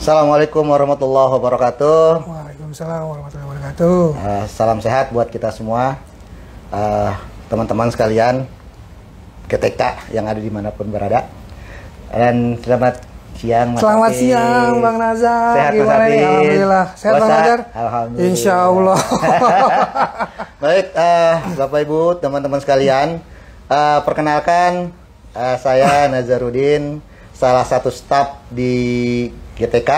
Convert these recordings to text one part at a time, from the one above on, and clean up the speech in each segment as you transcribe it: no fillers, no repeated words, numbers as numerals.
Assalamualaikum warahmatullahi wabarakatuh. Waalaikumsalam warahmatullahi wabarakatuh. Salam sehat buat kita semua, teman-teman sekalian GTK yang ada dimanapun berada. Dan selamat siang, Mas Selamat Hafiz. siang, Bang Nazar. Sehat, Mas Gimana nih? Hafiz? Alhamdulillah. Sehat, Bang Nazar? Alhamdulillah. Insya Allah. Baik, Bapak Ibu, teman-teman sekalian, perkenalkan saya Nazarudin, salah satu staf di GTK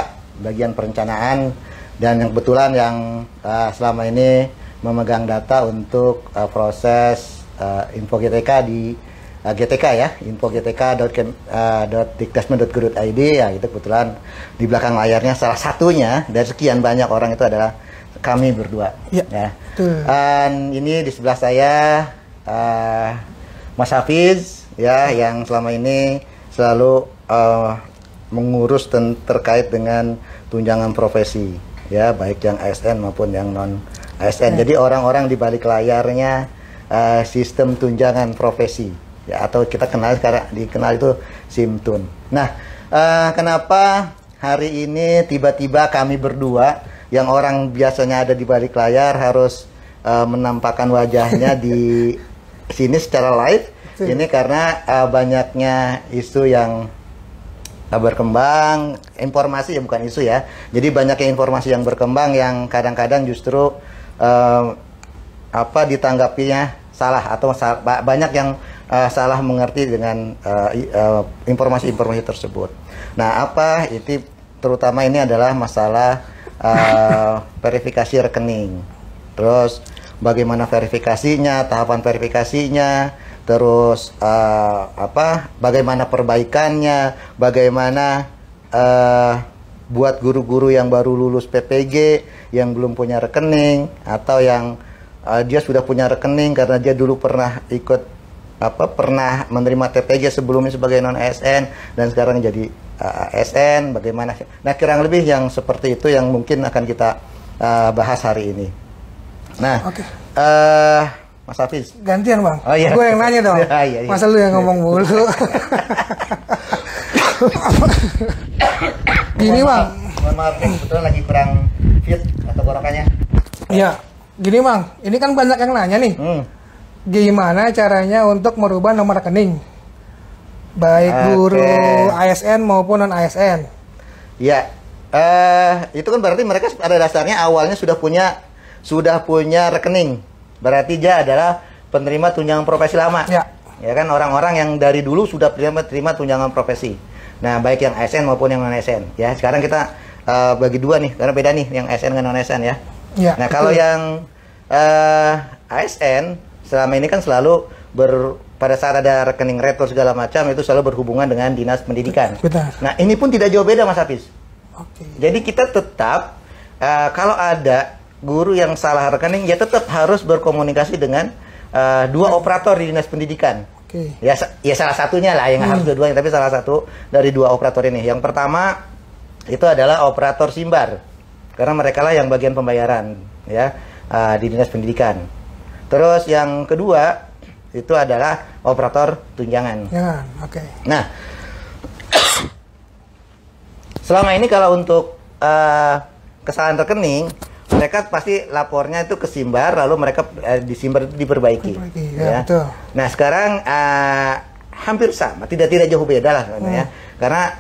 bagian perencanaan, dan yang kebetulan yang selama ini memegang data untuk proses info GTK di GTK ya, info.gtk.dikdasmen.go.id ya. Itu kebetulan di belakang layarnya salah satunya dari sekian banyak orang itu adalah kami berdua ya. Dan ini di sebelah saya Mas Hafiz ya, yang selama ini selalu mengurus terkait dengan tunjangan profesi ya, baik yang ASN maupun yang non ASN. Jadi orang-orang di balik layarnya sistem tunjangan profesi ya, atau kita kenal sekarang dikenal itu SIMTUN. Nah, kenapa hari ini tiba-tiba kami berdua yang orang biasanya ada di balik layar harus menampakkan wajahnya di sini secara live? Ini karena banyaknya isu yang berkembang, informasi ya, bukan isu ya. Jadi banyaknya informasi yang berkembang yang kadang-kadang justru ditanggapinya salah, atau banyak yang salah mengerti dengan informasi-informasi tersebut. Nah, itu terutama ini adalah masalah verifikasi rekening. Terus bagaimana verifikasinya, tahapan verifikasinya, terus bagaimana perbaikannya, bagaimana buat guru-guru yang baru lulus PPG yang belum punya rekening, atau yang dia sudah punya rekening karena dia dulu pernah pernah menerima TPG sebelumnya sebagai non ASN dan sekarang jadi ASN, bagaimana. Nah, kurang lebih yang seperti itu yang mungkin akan kita bahas hari ini. Nah, Mas Hafiz. Gantian, Bang. Oh, iya. Gue yang nanya dong. Iya. Masa lu yang ngomong mulu. Gini, Bang. Mohon maaf, kebetulan lagi kurang fit tenggorokannya. Iya. Gini, Bang. Ini kan banyak yang nanya nih. Gimana caranya untuk merubah nomor rekening? Baik guru ASN maupun non ASN. Ya. Itu kan berarti mereka pada dasarnya awalnya sudah punya rekening. Berarti dia adalah penerima tunjangan profesi lama. Ya kan, orang-orang yang dari dulu sudah terima tunjangan profesi. Nah, baik yang ASN maupun yang non ASN. Ya, sekarang kita bagi dua nih, karena beda nih yang ASN dengan non ASN ya. Nah, betul. Kalau yang ASN selama ini kan selalu pada saat ada rekening retro segala macam itu selalu berhubungan dengan dinas pendidikan. Betul. Nah, ini pun tidak jauh beda, Mas Hafiz. Jadi kita tetap kalau ada guru yang salah rekening, ya tetap harus berkomunikasi dengan dua operator di dinas pendidikan. Ya salah satunya lah, yang harus dua-duanya, tapi salah satu dari dua operator ini. Yang pertama itu adalah operator SIMBAR, karena mereka lah yang bagian pembayaran ya di dinas pendidikan. Terus yang kedua itu adalah operator tunjangan. Nah, selama ini kalau untuk kesalahan rekening, mereka pasti lapornya itu ke SIMBAR, lalu mereka di SIMBAR itu diperbaiki. Ya. Betul. Nah, sekarang hampir sama, tidak jauh beda lah sebenarnya. Karena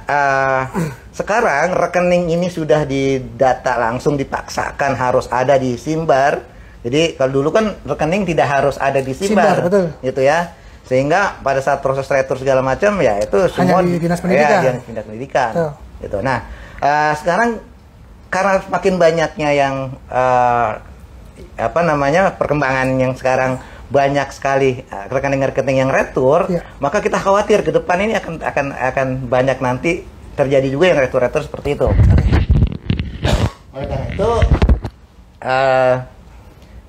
sekarang rekening ini sudah didata langsung, dipaksakan harus ada di SIMBAR. Jadi kalau dulu kan rekening tidak harus ada di SIMBAR, gitu ya. Sehingga pada saat proses retur segala macam ya itu semua hanya di dinas pendidikan. Ya, di dinas pendidikan. Gitu. Nah, sekarang karena makin banyaknya yang perkembangan yang sekarang banyak sekali rekening-rekening yang retur, maka kita khawatir ke depan ini akan banyak nanti terjadi juga yang retur-retur seperti itu. Oleh karena itu,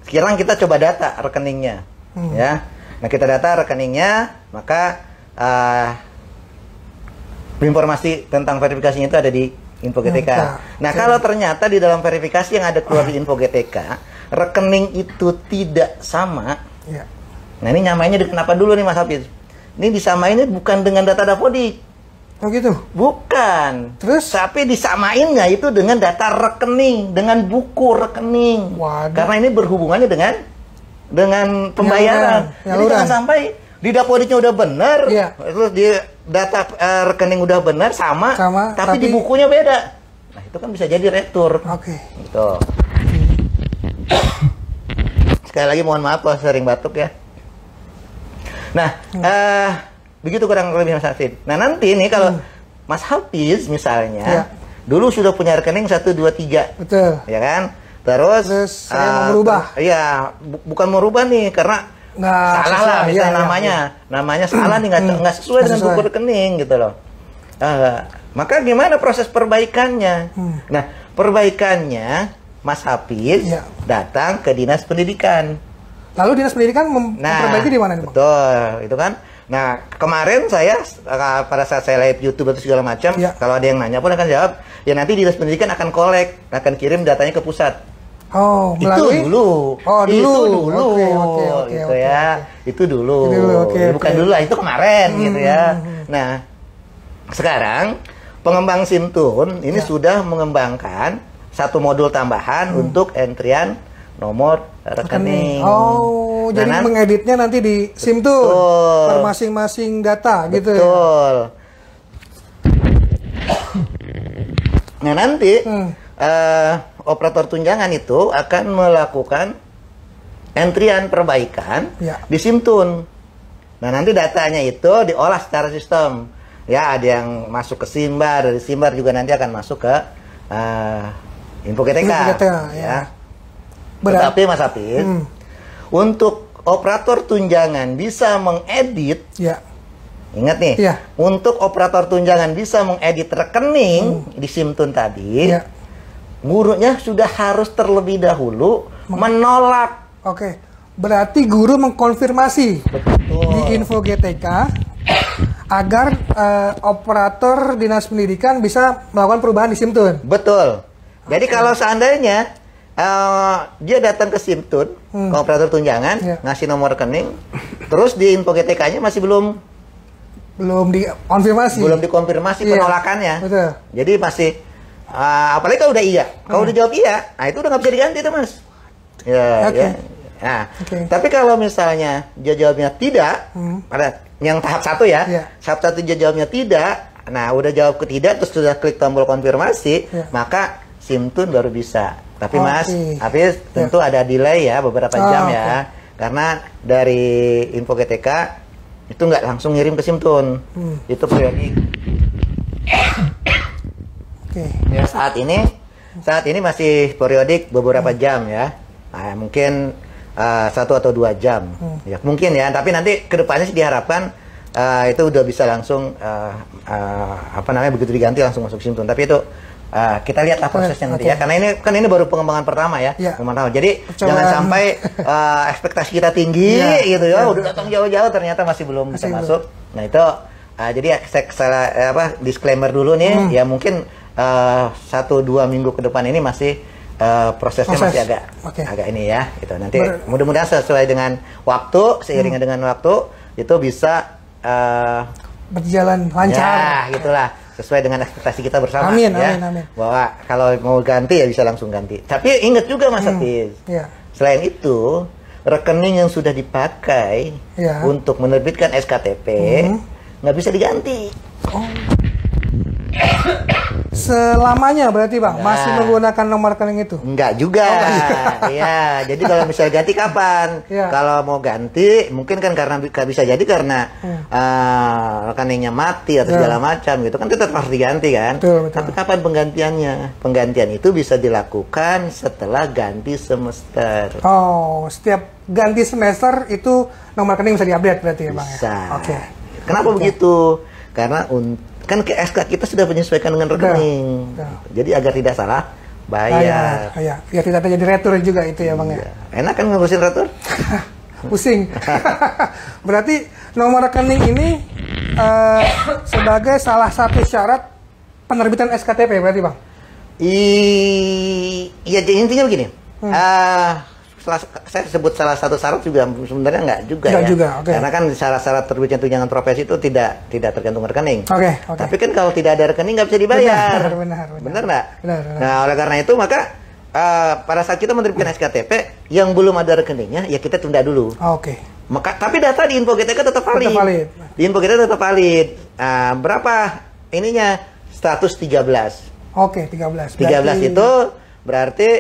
sekarang kita coba data rekeningnya, ya. Nah, kita data rekeningnya, maka informasi tentang verifikasinya itu ada di Info GTK. Nah, kalau ternyata di dalam verifikasi yang ada keluar di Info GTK, rekening itu tidak sama. Nah, ini nyamainnya kenapa dulu nih, Mas Hafiz? Ini disamainnya bukan dengan data Dapodik, Oh gitu? Bukan. Terus? Tapi disamain nggak itu dengan data rekening, dengan buku rekening. Waduh. Karena ini berhubungannya dengan pembayaran. Jadi jangan sampai di depositnya udah benar, terus di data rekening udah benar sama tapi di bukunya beda. Nah itu kan bisa jadi retur. Oke. Gitu. Sekali lagi mohon maaf kalau sering batuk ya. Nah, begitu kurang lebih Mas Hafid. Nah nanti nih kalau Mas Hafiz misalnya dulu sudah punya rekening 1, 2, 3. Betul. Ya kan? Terus saya mau merubah. Iya, bukan merubah nih karena salah lah misalnya namanya salah nih nggak sesuai dengan buku rekening gitu loh. Maka gimana proses perbaikannya? Nah, perbaikannya Mas Hafiz datang ke Dinas Pendidikan. Lalu Dinas Pendidikan memperbaiki di mana nih, Bang? Betul, itu kan. Nah, kemarin saya pada saat saya live YouTube atau segala macam, kalau ada yang nanya pun akan jawab, ya nanti Dinas Pendidikan akan akan kirim datanya ke pusat. Oh, melalui? Itu dulu. Oh, dulu. Itu dulu. Oke, gitu ya. Itu dulu. Bukan dulu lah, itu kemarin gitu ya. Nah, sekarang pengembang Simtun ini sudah mengembangkan satu modul tambahan untuk entrian nomor rekening. Oh, jadi mengeditnya nanti di Simtun per masing-masing data gitu ya. Betul. Nah, nanti operator tunjangan itu akan melakukan entrian perbaikan di Simtun. Nah, nanti datanya itu diolah secara sistem. Ya, ada yang masuk ke Simbar, dari Simbar juga nanti akan masuk ke Info GTK. Ya. Tetapi Mas Hafiz, untuk operator tunjangan bisa mengedit, ingat nih, untuk operator tunjangan bisa mengedit rekening di Simtun tadi, gurunya sudah harus terlebih dahulu menolak. Oke, berarti guru mengkonfirmasi di Info GTK agar operator Dinas Pendidikan bisa melakukan perubahan di Simtun. Betul. Jadi kalau seandainya dia datang ke Simtun, ke operator tunjangan, ngasih nomor rekening, terus di Info GTK-nya masih belum dikonfirmasi penolakannya. Betul. Jadi masih apalagi kalau udah iya. Kalau udah jawab iya, nah itu udah nggak bisa diganti tuh, Mas. Ya. Nah, tapi kalau misalnya dia jawabnya tidak, ada yang tahap 1 ya. Tahap 1 dia jawabnya tidak. Nah, udah jawab ke tidak terus sudah klik tombol konfirmasi, maka Simtun baru bisa. Tapi Mas, habis tentu ada delay ya beberapa jam ya. Karena dari Info GTK itu nggak langsung ngirim ke Simtun. Itu periodik. Ya, saat ini masih periodik beberapa jam ya. Nah, mungkin 1 atau 2 jam. Ya, mungkin ya, tapi nanti kedepannya sih diharapkan itu udah bisa langsung begitu diganti langsung masuk Simtun. Tapi itu kita lihatlah prosesnya nanti ya, karena ini baru pengembangan pertama ya. Jadi jangan sampai ekspektasi kita tinggi gitu ya, udah datang jauh-jauh ternyata masih belum bisa masuk. Nah itu jadi saya disclaimer dulu nih, ya mungkin 1-2 minggu ke depan ini masih prosesnya masih agak ini ya, gitu. Nanti mudah-mudahan sesuai dengan waktu, seiringnya dengan waktu itu bisa berjalan lancar. Ya, gitulah. Sesuai dengan ekspektasi kita bersama. Amin. Bahwa kalau mau ganti ya bisa langsung ganti. Tapi ingat juga Mas Hafiz, selain itu rekening yang sudah dipakai untuk menerbitkan SKTP nggak bisa diganti. Selamanya berarti Bang masih menggunakan nomor rekening itu? Enggak juga. Iya, jadi kalau misalnya ganti kapan? Kalau mau ganti mungkin kan karena bisa jadi karena rekeningnya mati atau segala macam gitu kan, tetap harus diganti kan. Betul. Tapi kapan penggantiannya? Penggantian itu bisa dilakukan setelah ganti semester. Oh, setiap ganti semester itu nomor rekening bisa diupdate berarti ya Bang? Bisa. Kenapa begitu? Karena kan ke SK kita sudah menyesuaikan dengan rekening. Jadi agar tidak salah bayar. Biar tidak terjadi retur juga itu ya Bang ya. Enak kan ngurusin retur? Pusing. Berarti nomor rekening ini sebagai salah satu syarat penerbitan SKTP berarti Bang? Iya, intinya begini. saya sebut salah satu syarat juga sebenarnya nggak juga Nggak ya. juga, oke. Karena kan syarat-syarat terbitnya tunjangan profesi itu tidak tergantung rekening. Oke. Tapi kan kalau tidak ada rekening nggak bisa dibayar. Benar. Benar nggak? Benar. Nah, oleh karena itu maka pada saat kita menerbitkan SKTP yang belum ada rekeningnya ya kita tunda dulu. Oke. Tapi data di Info GTK tetap valid. Di Info GTK tetap valid. Berapa ininya? Status 13. Oke, 13. 13 itu berarti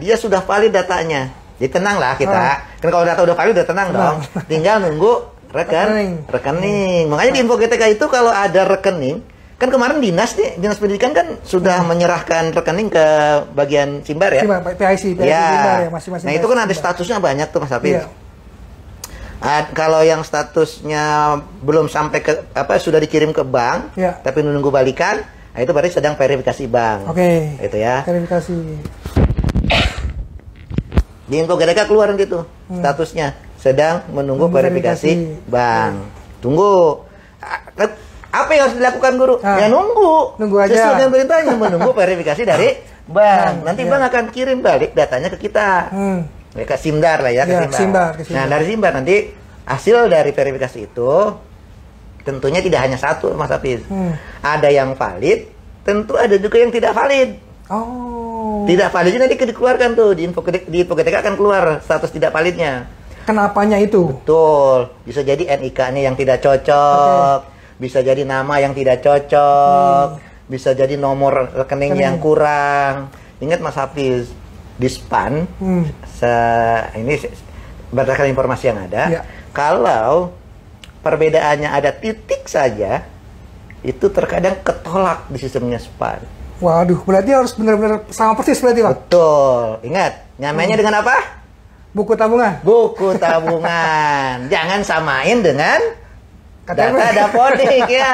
dia sudah valid datanya. Jadi tenang lah kita. Kan kalau data udah valid udah tenang dong. Tinggal nunggu rekening. Makanya di Info GTK itu kalau ada rekening, kan kemarin dinas pendidikan kan sudah menyerahkan rekening ke bagian Simbar ya. PIC Ya. Simbar ya, masing-masing. Nah, itu kan ada statusnya banyak tuh Mas Hafiz. Iya. Kalau yang statusnya belum sampai ke sudah dikirim ke bank, Iya. tapi menunggu balikan, nah itu berarti sedang verifikasi bank. Oke. Itu ya. Verifikasi. Di Info GTK keluar gitu statusnya sedang menunggu verifikasi bank. Tunggu. Apa yang harus dilakukan guru? Ya nunggu. Nunggu aja. Sesuai dengan perintahnya menunggu verifikasi dari bank. Nanti iya. bank akan kirim balik datanya ke kita. Ya, ke Simdar lah ya, ke Simbar. Nah, dari Simbar nanti hasil dari verifikasi itu tentunya tidak hanya satu Mas Hafiz. Ada yang valid, tentu ada juga yang tidak valid. Oh. Tidak validnya nanti dikeluarkan tuh di Info GTK akan keluar status tidak validnya. Kenapanya itu? Betul. Bisa jadi NIK-nya yang tidak cocok, bisa jadi nama yang tidak cocok, bisa jadi nomor rekening yang kurang. Ingat Mas Hafiz, di SPAN, ini berdasarkan informasi yang ada, kalau perbedaannya ada titik saja, itu terkadang ketolak di sistemnya SPAN. Waduh, berarti harus benar-benar sama persis berarti Bang? Betul. Ingat, nyamainya dengan apa? Buku tabungan? Buku tabungan. Jangan samain dengan KTP. data dapodik ya.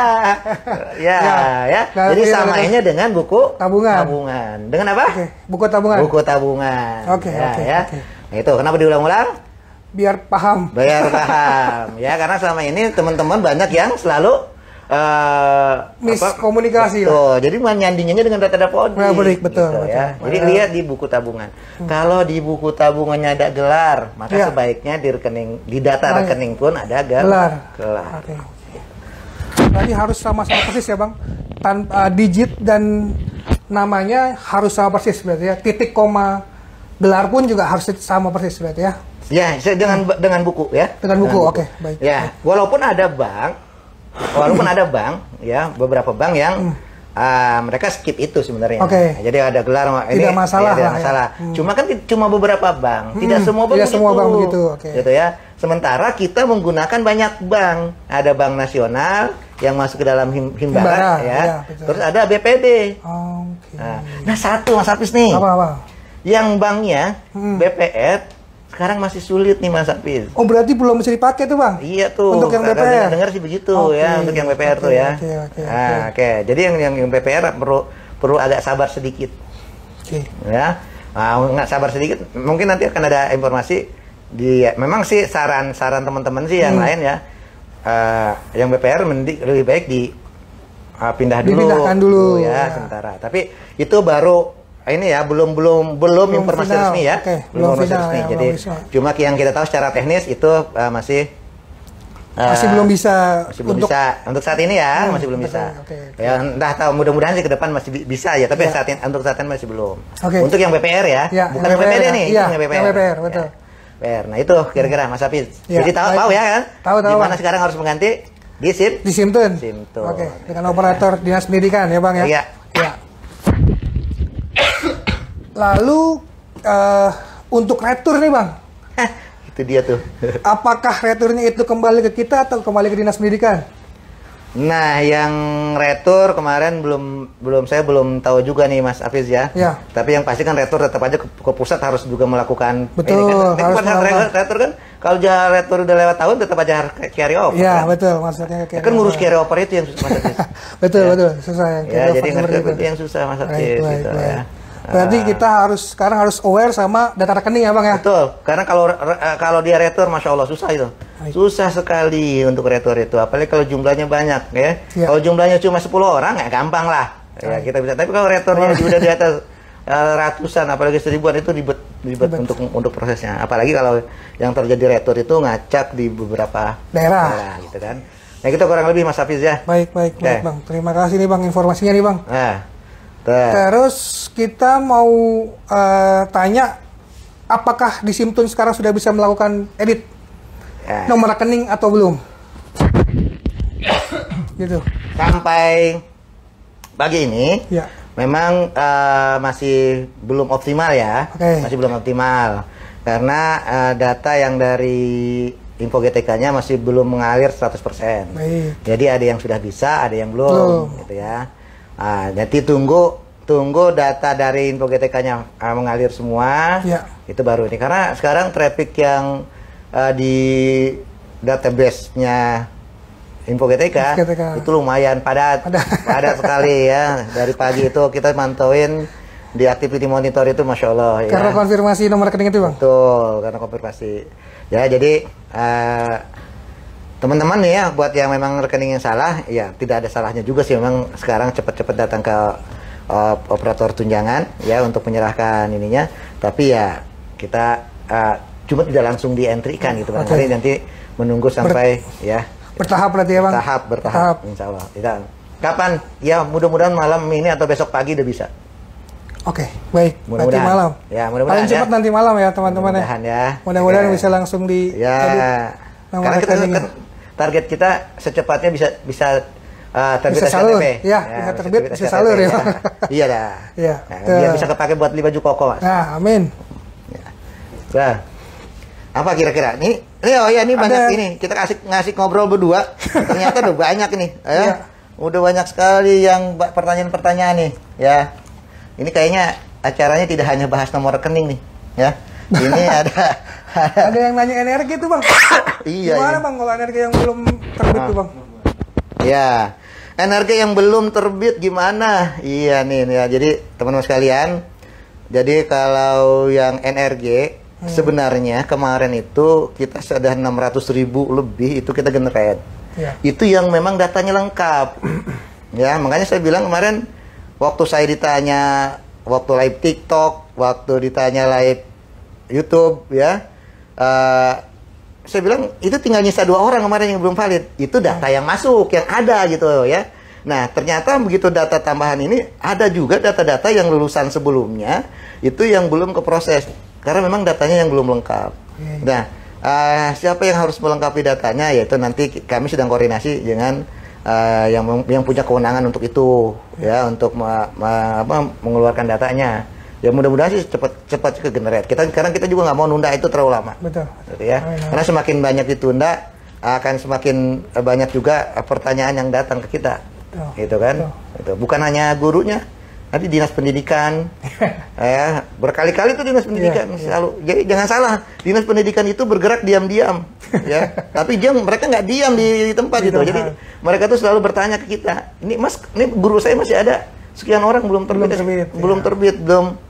Ya. Jadi samainnya dengan buku tabungan. Dengan apa? Buku tabungan. Buku tabungan. Oke. Nah, itu kenapa diulang-ulang? Biar paham. Ya, karena selama ini teman-teman banyak yang selalu miskomunikasi lah. Jadi menyandingannya dengan data dapodik. Betul. Ya. Jadi lihat di buku tabungan. Kalau di buku tabungannya ada gelar, maka sebaiknya di data rekening pun ada gelar. Oke. Berarti harus sama-sama persis ya Bang. Tanpa digit dan namanya harus sama persis berarti ya. Titik koma gelar pun juga harus sama persis berarti ya. Ya, dengan buku ya. Dengan buku. Oke, baik. Ya, walaupun ada bank ya, beberapa bank yang mereka skip itu sebenarnya. Jadi ada gelar ini tidak masalah. Cuma kan cuma beberapa bank, tidak semua bank begitu. Gitu ya. Sementara kita menggunakan banyak bank. Ada bank nasional yang masuk ke dalam Himbara ya. Terus ada BPD. Nah, satu Mas Hafiz nih. Apa? Yang banknya BPR sekarang masih sulit nih Mas Hafiz. Oh, berarti belum bisa dipakai tuh Bang? Iya tuh. Untuk yang BPR? Dengar sih begitu ya, untuk yang BPR tuh ya. Oke. Jadi yang BPR perlu agak sabar sedikit. Ya. Nggak sabar sedikit, mungkin nanti akan ada informasi memang sih saran teman-teman sih yang lain ya. Yang BPR lebih baik dipindahkan dulu ya sementara. Tapi itu baru ini ya belum informasi final. Resmi ya. Belum informasi resmi. Jadi cuma yang kita tahu secara teknis itu masih belum bisa untuk saat ini ya, masih belum bisa. Ya entah tahu, mudah-mudahan sih ke depan masih bisa ya, tapi untuk saat ini masih belum. Untuk yang BPR ya, bukan yang BPD nih, yang BPR betul. BPR. Nah, itu kira-kira Mas Hafiz. Jadi tahu ya kan? Tahu. Gimana sekarang harus mengganti di Simtun. Oke, dengan operator dinas pendidikan ya Bang ya. Iya. Lalu untuk retur nih Bang. Itu dia tuh. Apakah returnya itu kembali ke kita atau kembali ke dinas pendidikan? Nah, yang retur kemarin saya belum tahu juga nih Mas Hafiz ya. Tapi yang pasti kan retur tetap aja ke pusat harus juga melakukan. Betul. Harus retur kan. Kalau retur udah lewat tahun tetap aja harus carry over. Iya, betul. Maksudnya kan ngurus carry over itu yang susah Mas Hafiz. betul. Susah yang carry over. Jadi itu yang susah Mas Hafiz gitu ya. Berarti kita sekarang harus aware sama data rekening ya Bang ya? Betul, karena kalau dia retur, Masya Allah susah itu. Susah sekali untuk retur itu, apalagi kalau jumlahnya banyak ya. Kalau jumlahnya cuma 10 orang, ya gampang lah. Ya kita bisa, tapi kalau returnya sudah di atas ratusan, apalagi 1000-an itu ribet. ribet untuk prosesnya. Apalagi kalau yang terjadi retur itu ngacak di beberapa daerah gitu kan. Nah, kita kurang lebih Mas Hafiz ya. Baik Bang. Terima kasih nih Bang informasinya nih Bang. Nah, terus kita mau tanya, apakah di Simtun sekarang sudah bisa melakukan edit nomor rekening atau belum? Gitu. Sampai pagi ini, memang masih belum optimal ya, masih belum optimal karena data yang dari Info GTK-nya masih belum mengalir 100%. Jadi ada yang sudah bisa, ada yang belum, gitu ya. Nanti tunggu data dari Info GTK-nya mengalir semua, itu baru ini. Karena sekarang traffic yang di database-nya Info GTK itu lumayan padat sekali ya. Dari pagi itu kita mantauin di activity monitor itu, Masya Allah. Karena konfirmasi nomor rekening itu Bang? Betul, karena konfirmasi. Ya, jadi teman-teman nih ya, buat yang memang rekeningnya salah, ya tidak ada salahnya juga sih memang sekarang cepat-cepat datang ke operator tunjangan ya untuk menyerahkan ininya. Tapi ya kita cuma tidak langsung di entry kan gitu. Nanti menunggu sampai ya bertahap berarti ya Bang? Bertahap insya Allah. Kapan? Ya mudah-mudahan malam ini atau besok pagi udah bisa. Oke, baik. Nanti malam. Ya, mudah-mudahan. Paling cepat nanti malam ya, teman-teman ya. Mudah-mudahan bisa langsung di karena kita target kita secepatnya bisa terbit bisa salur. SKTP. Bisa terbit, bisa salur ya. Iya dah. Biar bisa kepake buat beli baju koko, Mas. Nah, amin. Nah, apa kira-kira? Ini banyak ini. Kita ngasih ngobrol berdua. Ternyata udah banyak ini. Udah banyak sekali yang pertanyaan-pertanyaan nih, ya. Ini kayaknya acaranya tidak hanya bahas nomor rekening nih, ya. Ini ada yang nanya energi tuh Bang. Iya. Gimana Bang kalau energi yang belum terbit tuh Bang? Ya, energi yang belum terbit gimana? Iya nih ya. Jadi teman-teman sekalian, jadi kalau yang NRG sebenarnya kemarin itu kita sudah 600.000 lebih itu kita generate. Itu yang memang datanya lengkap. Ya, makanya saya bilang kemarin waktu saya ditanya, waktu live TikTok, waktu ditanya live YouTube, ya, saya bilang itu tinggal nyisa 2 orang kemarin yang belum valid. Itu data yang masuk, yang ada gitu ya. Nah, ternyata begitu data tambahan ini, ada juga data-data yang lulusan sebelumnya, itu yang belum keproses. Karena memang datanya yang belum lengkap. Nah, siapa yang harus melengkapi datanya, yaitu nanti kami sedang koordinasi dengan yang punya kewenangan untuk itu, ya, untuk mengeluarkan datanya. Ya mudah-mudahan sih cepat ke generate. Sekarang kita juga nggak mau nunda itu terlalu lama. Betul. Gitu ya. Karena semakin banyak ditunda, akan semakin banyak juga pertanyaan yang datang ke kita. Gitu kan. Itu bukan hanya gurunya, nanti dinas pendidikan. Ya, berkali-kali itu dinas pendidikan selalu. Jadi jangan salah, dinas pendidikan itu bergerak diam-diam, ya. Tapi mereka nggak diam di tempat gitu. Jadi mereka tuh selalu bertanya ke kita, ini Mas, ini guru saya masih ada sekian orang belum terbit,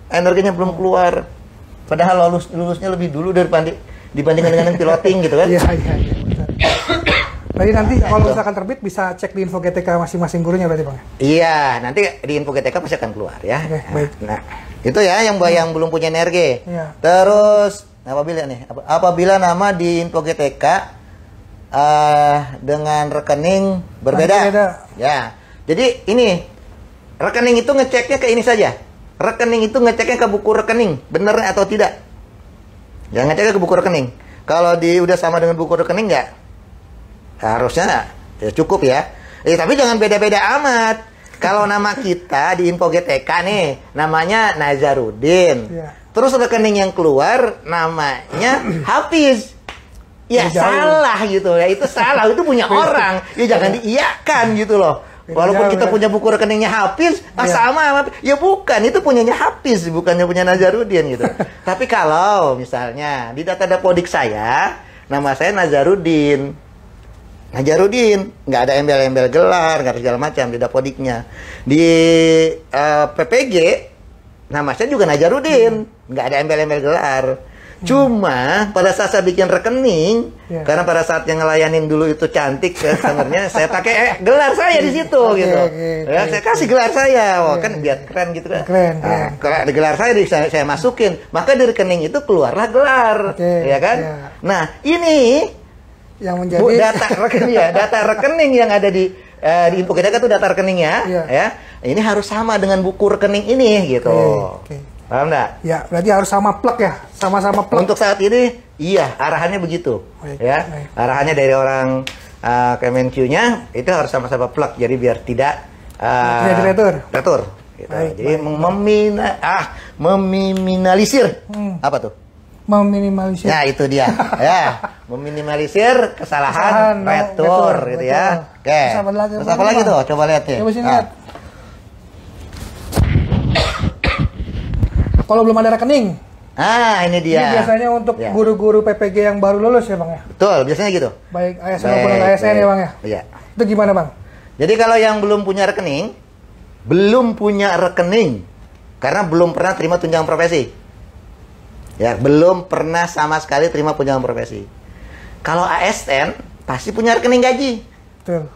energinya belum keluar. Padahal lulusnya lebih dulu dibandingkan dengan yang piloting gitu kan. Iya. Jadi nanti kalau misalkan terbit bisa cek di Info GTK masing-masing gurunya berarti Bang? Iya, nanti di Info GTK pasti akan keluar ya. Baik. Nah, itu ya yang belum punya energi. Terus apabila nama di Info GTK dengan rekening berbeda. Ya. Jadi ini rekening itu ngeceknya ke ini saja. Rekening itu ngeceknya ke buku rekening, bener atau tidak? Ya, ngeceknya ke buku rekening. Kalau udah sama dengan buku rekening nggak? Harusnya ya cukup ya. Tapi jangan beda-beda amat. Kalau nama kita di Info GTK nih, namanya Nazarudin. Terus rekening yang keluar namanya Hafiz. Ya salah gitu ya. Itu salah, itu punya orang. Ya jangan diiyakan gitu loh. Walaupun kita punya buku rekeningnya Hafiz, sama. Ya bukan, itu punyanya Hafiz, bukannya punya Nazarudin gitu. Tapi kalau misalnya di data Dapodik saya, nama saya Nazarudin, nggak ada embel-embel gelar, nggak ada segala macam di Dapodiknya. Di PPG, nama saya juga Nazarudin, nggak ada embel-embel gelar. Cuma pada saat saya bikin rekening, Ya. karena pada saat yang ngelayanin dulu itu cantik customernya, saya pakai gelar saya di situ gitu. Ya, saya kasih gelar saya, kan biar keren gitu kan. Keren. Kalau ada gelar saya masukin, maka di rekening itu keluarlah gelar, ya kan? Ya. Nah, ini yang menjadi data rekening yang ada di info kita itu data rekeningnya, ya. Ini harus sama dengan buku rekening ini gitu. Paham nggak? Ya, berarti harus sama plug ya, sama-sama plug. Untuk saat ini, iya, arahannya begitu, ya. Arahannya dari orang Kemenq-nya itu harus sama-sama plug, jadi biar tidak retur. Gitu. Jadi meminimalisir apa tuh? Meminimalisir. Ya itu dia, ya, meminimalisir kesalahan retur, gitu ya. Oke. Terus apa lagi tuh? Coba lihat nih. Coba sini lihat. Kalau belum ada rekening. Ini dia. Ini biasanya untuk guru-guru PPG yang baru lulus ya, Bang ya? Betul, biasanya gitu. Baik ASN maupun ASN ya, Bang ya? Iya. Itu gimana, Bang? Jadi kalau yang belum punya rekening, karena belum pernah terima tunjangan profesi. Ya, belum pernah sama sekali terima tunjangan profesi. Kalau ASN pasti punya rekening gaji. Betul.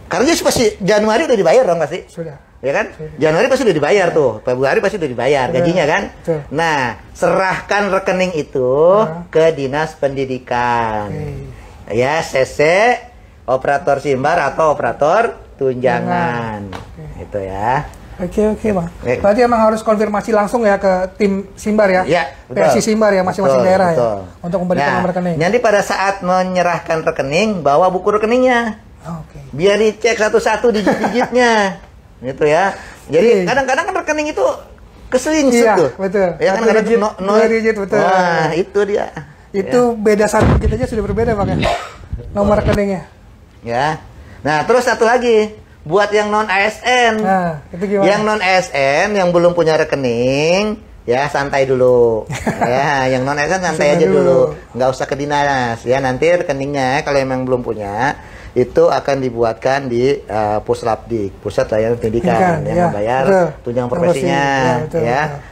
Karena dia pasti Januari udah dibayar dong pasti. Sudah. Ya kan? Januari pasti udah dibayar tuh. Februari pasti udah dibayar gajinya kan? Betul. Nah, serahkan rekening itu ke Dinas Pendidikan. Ya, CC, operator Simbar atau operator tunjangan. Itu ya. Oke, Bang. Berarti emang harus konfirmasi langsung ya ke tim Simbar ya? Iya, PSI Simbar ya, masing-masing daerah ya? Untuk memberikan nomor rekening. Nanti pada saat menyerahkan rekening, bawa buku rekeningnya. Biar dicek satu-satu digit-digitnya. Gitu ya. Jadi kadang-kadang kan rekening itu keselingsut tuh. Betul. Ya kan kadang-kadang dua digit, betul. Wah, itu dia. Itu beda satu digit aja sudah berbeda, Bang ya? Nomor rekeningnya. Ya. Nah, terus satu lagi. Buat yang non ASN. Nah, itu gimana? Yang non ASN yang belum punya rekening, ya santai dulu. Ya, yang non ASN santai aja dulu. Nggak usah ke dinas. Ya, nanti rekeningnya kalau emang belum punya, itu akan dibuatkan di Puslapdik, Pusat Layanan Pendidikan, yang membayar tunjangan profesinya,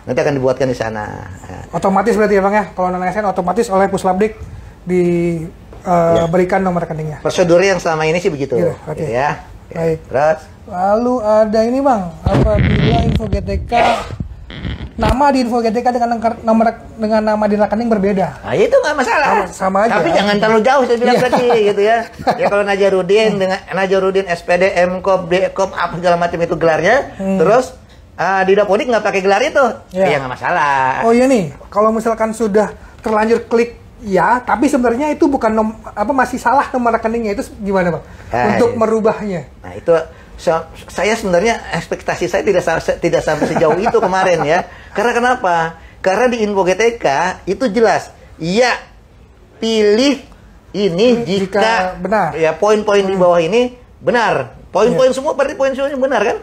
nanti akan dibuatkan di sana. Otomatis berarti ya, Bang ya, kalau non ASN otomatis oleh Puslapdik diberikan nomor rekeningnya. Prosedur yang selama ini sih begitu, ya. Baik. Terus, lalu ada ini, Bang, apabila info GTK nama di info GTK dengan nama di rekening berbeda. Nah, itu nggak masalah. Sama aja. Tapi jangan terlalu jauh saya bilang tadi gitu ya. Ya kalau Najarudin dengan Najarudin SPD, MKOP, DKOP apa segala macam itu gelarnya, terus di Dapodik nggak pakai gelar itu, ya nggak masalah. Oh iya nih, kalau misalkan sudah terlanjur klik ya, tapi sebenarnya itu bukan masih salah nomor rekeningnya, itu gimana, Bang? Untuk merubahnya. Nah, itu saya sebenarnya ekspektasi saya tidak sampai sejauh itu kemarin ya. Karena kenapa? Karena di info GTK itu jelas, iya pilih ini jika benar. Ya, poin-poin di bawah ini benar. Poin-poin semua berarti poin semuanya benar kan?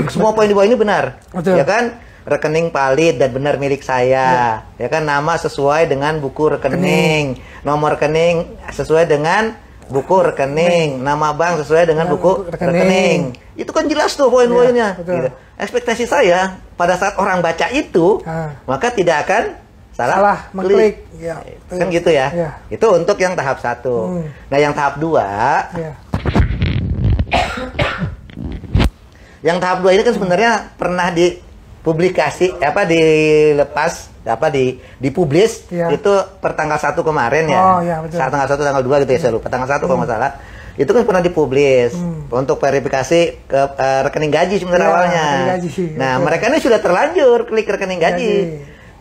Semua poin di bawah ini benar. Betul. Ya kan? Rekening valid dan benar milik saya. Ya kan, nama sesuai dengan buku rekening. Nomor rekening sesuai dengan buku rekening, nama bank sesuai dengan buku rekening. Itu kan jelas tuh poin-poinnya. Gitu. Ekspektasi saya pada saat orang baca itu, maka tidak akan salah mengklik. Ya, kan gitu ya. Itu untuk yang tahap 1. Nah, yang tahap 2, yang tahap 2 ini kan sebenarnya pernah dipublikasi dipublis itu pertanggal 1 kemarin ya. Tanggal 1 tanggal 2 gitu ya, saya lupa. Tanggal 1 kalau nggak salah. Itu kan pernah dipublis untuk verifikasi ke rekening gaji sebenarnya awalnya. Nah, mereka ini sudah terlanjur klik rekening gaji.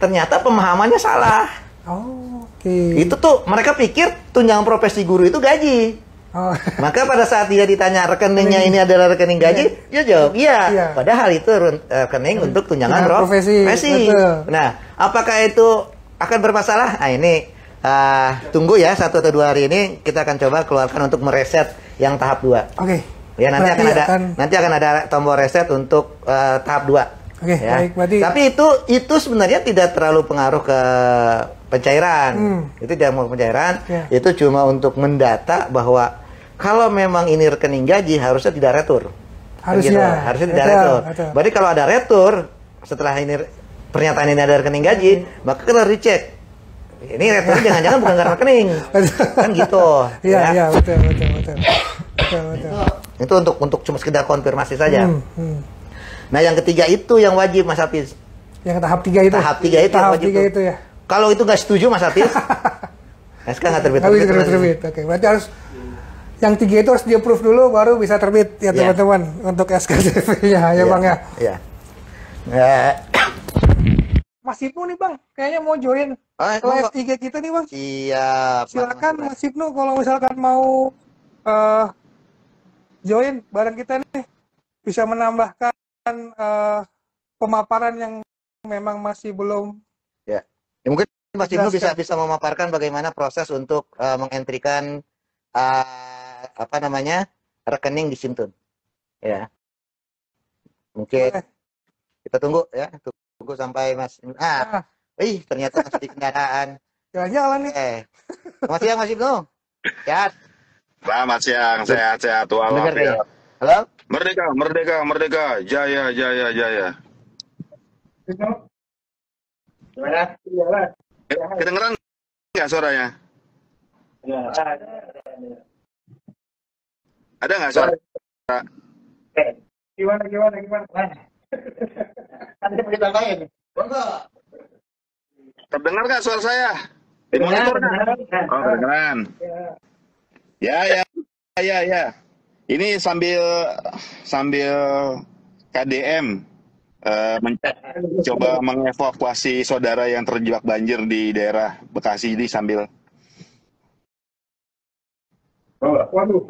Ternyata pemahamannya salah. Itu tuh mereka pikir tunjangan profesi guru itu gaji. Maka pada saat dia ditanya rekeningnya ini adalah rekening gaji, dia jawab iya. Padahal itu rekening untuk tunjangan profesi. Nah, apakah itu akan bermasalah? Nah, ini tunggu ya 1 atau 2 hari ini kita akan coba keluarkan untuk mereset yang tahap 2. Ya, nanti akan ada tombol reset untuk tahap 2. Ya. Baik, berarti. Tapi itu sebenarnya tidak terlalu pengaruh ke pencairan. Itu tidak mau pencairan. Itu cuma untuk mendata bahwa kalau memang ini rekening gaji harusnya tidak retur. Harusnya tidak retur. Berarti kalau ada retur setelah ini pernyataan ini ada rekening gaji, maka kita dicek Ini return jangan-jangan bukan karena rekening. Kan gitu. Iya, betul. Itu untuk cuma sekedar konfirmasi saja. Nah, yang ketiga itu yang wajib, Mas Hafiz. Yang tahap 3 itu. Tahap 3 itu tahap yang wajib 3 itu ya. Kalau itu nggak setuju, Mas Hafiz, SK nggak terbit. Oke, berarti harus yang 3 itu harus di-approve dulu baru bisa terbit ya teman-teman untuk SKCV-nya ya Bang ya. Iya. Mas Ibnu nih Bang, kayaknya mau join kelas 3 kita nih Bang. Siap. Silakan Mas Ibnu kalau misalkan mau join bareng kita nih, bisa menambahkan pemaparan yang memang masih belum. Ya mungkin Mas Ibnu bisa memaparkan bagaimana proses untuk mengentrikan rekening di Simtun. Ya. Mungkin kita tunggu ya. Tunggu sampai Mas. Ternyata masih di kendaraan. Jalan-jalan nih. Selamat siang Mas Ibnu. Sehat. Selamat siang, sehat-sehat walafiat. Halo? Merdeka. Jaya. Gimana? Kedengeran nggak suaranya? Ada nggak suara? Gimana? Ada yang ditambahin? Terdengar nggak suara saya? Di monitor nggak? Oh, kedengeran. Ya. Ini sambil KDM mencoba mengevakuasi saudara yang terjebak banjir di daerah Bekasi ini sambil. Waduh,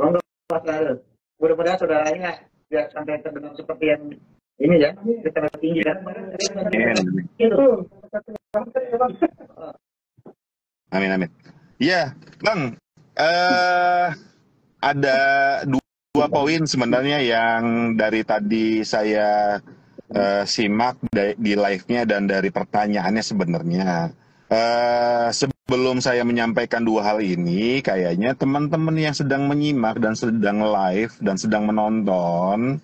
mudah-mudahan saudaranya tidak sampai terbenam seperti yang ini ya, terlalu tinggi kan? Amin. Iya, Bang. Ada dua poin sebenarnya yang dari tadi saya simak di live-nya dan dari pertanyaannya sebenarnya. Sebelum saya menyampaikan dua hal ini, kayaknya teman-teman yang sedang menyimak dan sedang live dan sedang menonton,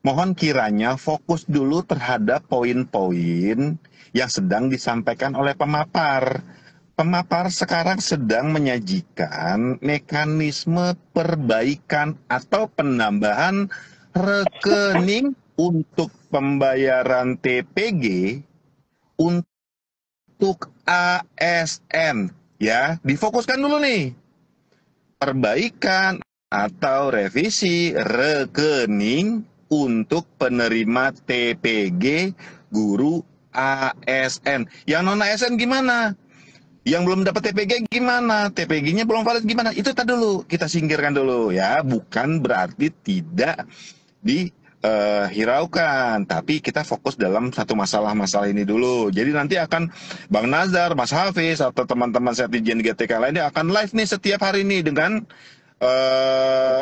mohon kiranya fokus dulu terhadap poin-poin yang sedang disampaikan oleh pemapar. Pemapar sekarang sedang menyajikan mekanisme perbaikan atau penambahan rekening untuk pembayaran TPG untuk ASN. Ya, difokuskan dulu nih. Perbaikan atau revisi rekening untuk penerima TPG guru ASN. Yang non ASN gimana? Yang belum dapat TPG gimana? TPG-nya belum valid gimana? Itu tadi dulu, kita singkirkan dulu ya. Bukan berarti tidak dihiraukan, tapi kita fokus dalam satu masalah-masalah ini dulu. Jadi nanti akan Bang Nazar, Mas Hafiz, atau teman-teman Setijen GTK lainnya akan live nih setiap hari ini dengan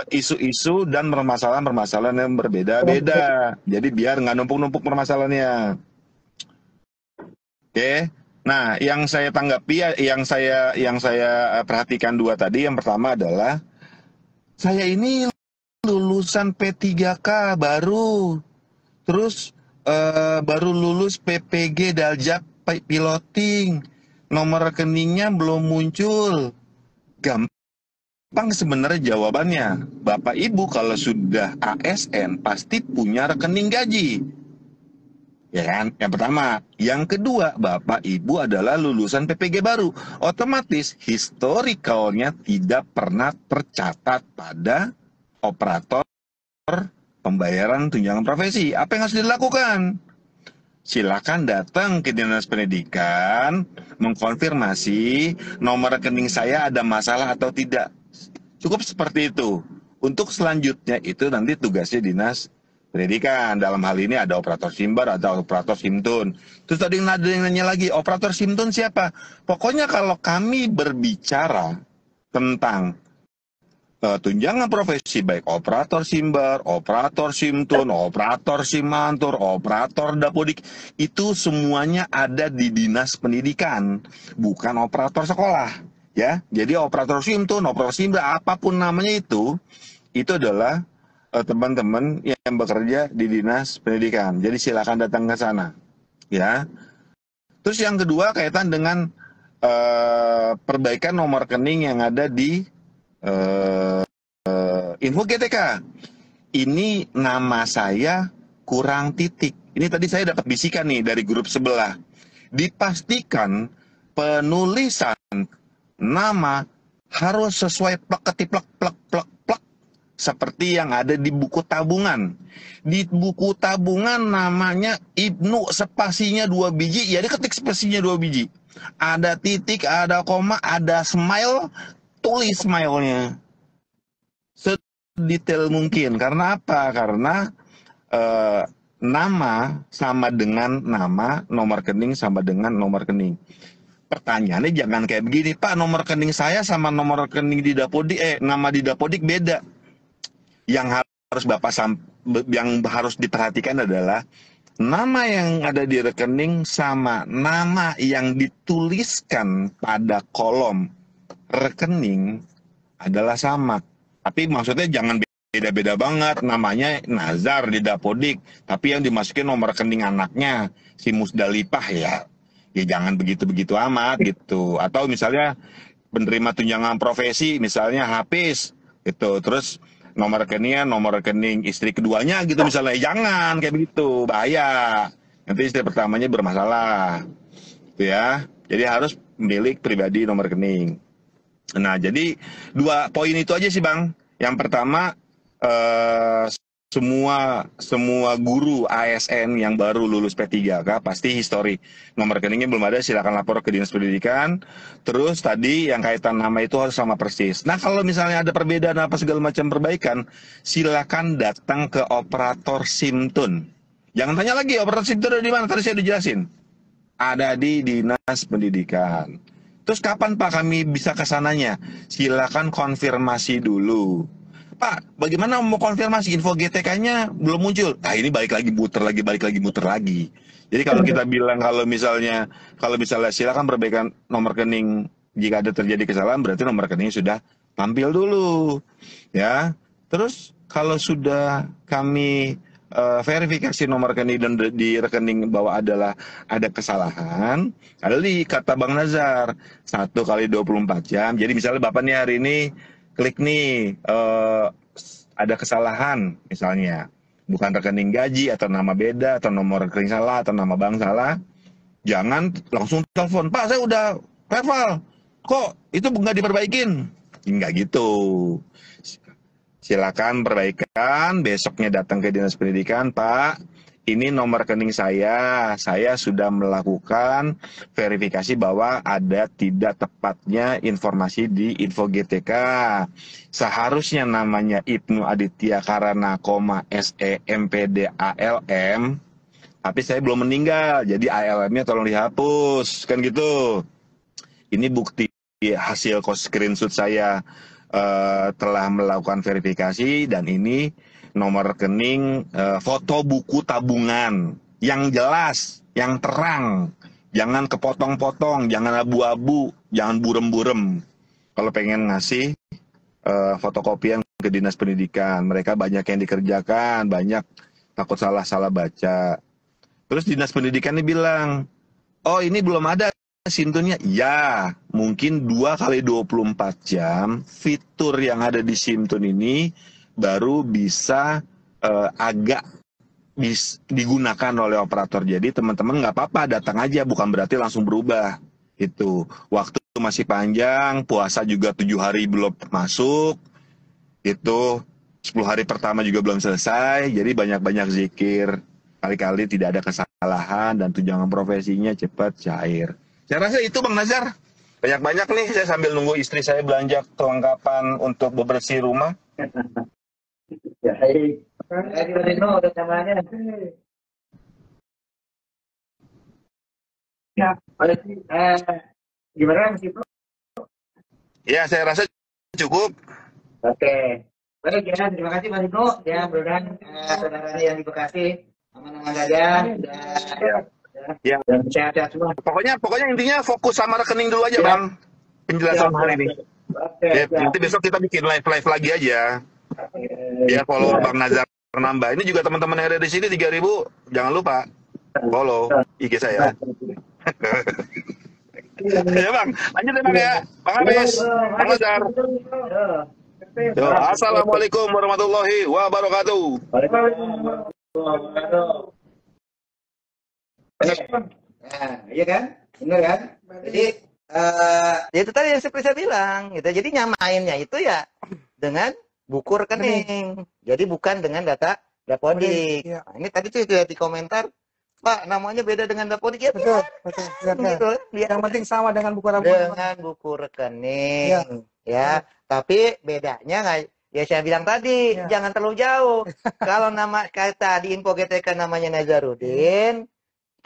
isu-isu dan permasalahan-permasalahan yang berbeda-beda. Jadi biar nggak numpuk-numpuk permasalahannya. Oke. Nah, yang saya tanggapi, yang saya perhatikan dua tadi, yang pertama adalah saya ini lulusan P3K baru, terus baru lulus PPG Daljak piloting, nomor rekeningnya belum muncul. Gampang sebenarnya jawabannya. Bapak Ibu kalau sudah ASN pasti punya rekening gaji. Ya kan? Yang pertama. Yang kedua, Bapak Ibu adalah lulusan PPG baru. Otomatis historicalnya tidak pernah tercatat pada operator pembayaran tunjangan profesi. Apa yang harus dilakukan? Silakan datang ke Dinas Pendidikan, mengkonfirmasi nomor rekening saya ada masalah atau tidak. Cukup seperti itu. Untuk selanjutnya itu nanti tugasnya Dinas Pendidikan. Dalam hal ini ada operator Simbar atau operator Simtun. Terus tadi ada yang nanya lagi, operator Simtun siapa? Pokoknya kalau kami berbicara tentang tunjangan profesi, baik operator Simbar, operator Simtun, operator Simantur, operator Dapodik, itu semuanya ada di Dinas Pendidikan, bukan operator sekolah. Ya, jadi operator Simtun, operator Simbar, apapun namanya itu adalah teman-teman yang bekerja di Dinas Pendidikan. Jadi silakan datang ke sana. Ya. Terus yang kedua kaitan dengan perbaikan nomor rekening yang ada di info GTK. Ini nama saya kurang titik. Ini tadi saya dapat bisikan nih dari grup sebelah. Dipastikan penulisan nama harus sesuai plek ketiplek plek plek plek seperti yang ada di buku tabungan. Di buku tabungan namanya Ibnu, spasinya 2 biji, ya diketik spasinya 2 biji. Ada titik, ada koma, ada smile, tulis smile-nya sedetail mungkin. Karena apa? Karena nama sama dengan nama, nomor rekening sama dengan nomor rekening. Pertanyaannya jangan kayak begini, Pak, nomor rekening saya sama nomor rekening di Dapodik, nama di Dapodik beda. Yang harus yang harus diperhatikan adalah nama yang ada di rekening sama nama yang dituliskan pada kolom rekening adalah sama. Tapi maksudnya jangan beda-beda banget. Namanya Nazar di Dapodik, tapi yang dimasukin nomor rekening anaknya si Musdalifah, ya jangan begitu-begitu amat gitu. Atau misalnya penerima tunjangan profesi misalnya Hafiz gitu, terus nomor rekeningnya nomor rekening istri keduanya gitu misalnya. Jangan kayak begitu, bahaya. Nanti istri pertamanya bermasalah gitu ya. Jadi harus milik pribadi nomor rekening. Nah, jadi 2 poin itu aja sih, Bang. Yang pertama, semua guru ASN yang baru lulus P3K pasti histori nomor rekeningnya belum ada, silakan lapor ke Dinas Pendidikan. Terus tadi yang kaitan nama itu harus sama persis. Nah, kalau misalnya ada perbedaan apa segala macam perbaikan, silakan datang ke operator SIMTUN. Jangan tanya lagi operator SIMTUN ada di mana, tadi saya udah jelasin. Ada di Dinas Pendidikan. Terus kapan Pak kami bisa ke sananya? Silakan konfirmasi dulu. Pak, bagaimana mau konfirmasi? Info GTK-nya belum muncul. Nah, ini balik lagi muter lagi. Jadi kalau kita bilang kalau misalnya silakan perbaikan nomor rekening jika ada terjadi kesalahan, berarti nomor rekeningnya sudah tampil dulu. Ya. Terus kalau sudah kami verifikasi nomor rekening dan di rekening bahwa ada kesalahan, ada di kata Bang Nazar 1 kali 24 jam. Jadi misalnya Bapak nih hari ini klik nih ada kesalahan misalnya, bukan rekening gaji atau nama beda atau nomor rekening salah atau nama bank salah, jangan langsung telepon, Pak saya udah verify kok itu nggak diperbaikin. Nggak gitu. Silakan perbaikan, besoknya datang ke Dinas Pendidikan, Pak, ini nomor rekening saya sudah melakukan verifikasi bahwa ada tidak tepatnya informasi di info GTK. Seharusnya namanya Ibnu Aditya Karana, SEMPD ALM, tapi saya belum meninggal, jadi ALM-nya tolong dihapus, kan gitu. Ini bukti hasil screenshot saya telah melakukan verifikasi, dan ini nomor rekening foto buku tabungan yang jelas, yang terang, jangan kepotong-potong, jangan abu-abu, jangan burem-burem. Kalau pengen ngasih fotokopian ke Dinas Pendidikan, mereka banyak yang dikerjakan, banyak takut salah baca. Terus Dinas Pendidikan ini bilang, oh ini belum ada SIMTUNnya. Ya, mungkin 2 kali 24 jam fitur yang ada di SIMTUN ini baru bisa agak digunakan oleh operator. Jadi teman-teman nggak apa-apa, datang aja, bukan berarti langsung berubah. Itu waktu masih panjang, puasa juga 7 hari belum masuk, itu 10 hari pertama juga belum selesai. Jadi banyak-banyak zikir, kali-kali tidak ada kesalahan, dan tunjangan profesinya cepat cair. Saya rasa itu Bang Nazar. Banyak-banyak nih, saya sambil nunggu istri saya belanja kelengkapan untuk bebersih rumah. Ya, baik. Pak Rino udah tambahannya. Ya, gimana Mas Ibnu? Ya, saya rasa cukup. Oke. Baik ya, terima kasih Mas Ibnu. Ya, mudah-mudahan saudara yang di Bekasi aman-aman saja. Ya. Dan sehat-sehat semua. Pokoknya intinya fokus sama rekening dulu aja, Bang. Penjelasan hari ini. Oke. Ya, nanti besok kita bikin live lagi aja. Biar follower Bang Nazar nambah. Ini juga teman-teman yang ada di sini 3.000, jangan lupa follow IG saya. Ya Bang, lanjut ya Bang ya. Bang Aris, Bang Nazar. Yo, assalamualaikum warahmatullahi wabarakatuh. Nah, iya kan? Benar kan? Jadi ya itu tadi yang seperti saya bilang gitu. Jadi nyamainnya itu ya dengan buku rekening. Jadi bukan dengan data Dapodik. Iya. Nah, ini tadi tuh di komentar, Pak, namanya beda dengan Dapodik ya. Betul, Biar, betul. gitu. Biar Yang penting sama dengan buku tabungan. dengan buku rekening. Iya. Ya, tapi bedanya nggak, ya saya bilang tadi, Iya. jangan terlalu jauh. Kalau nama kata di info GTK namanya Nazarudin,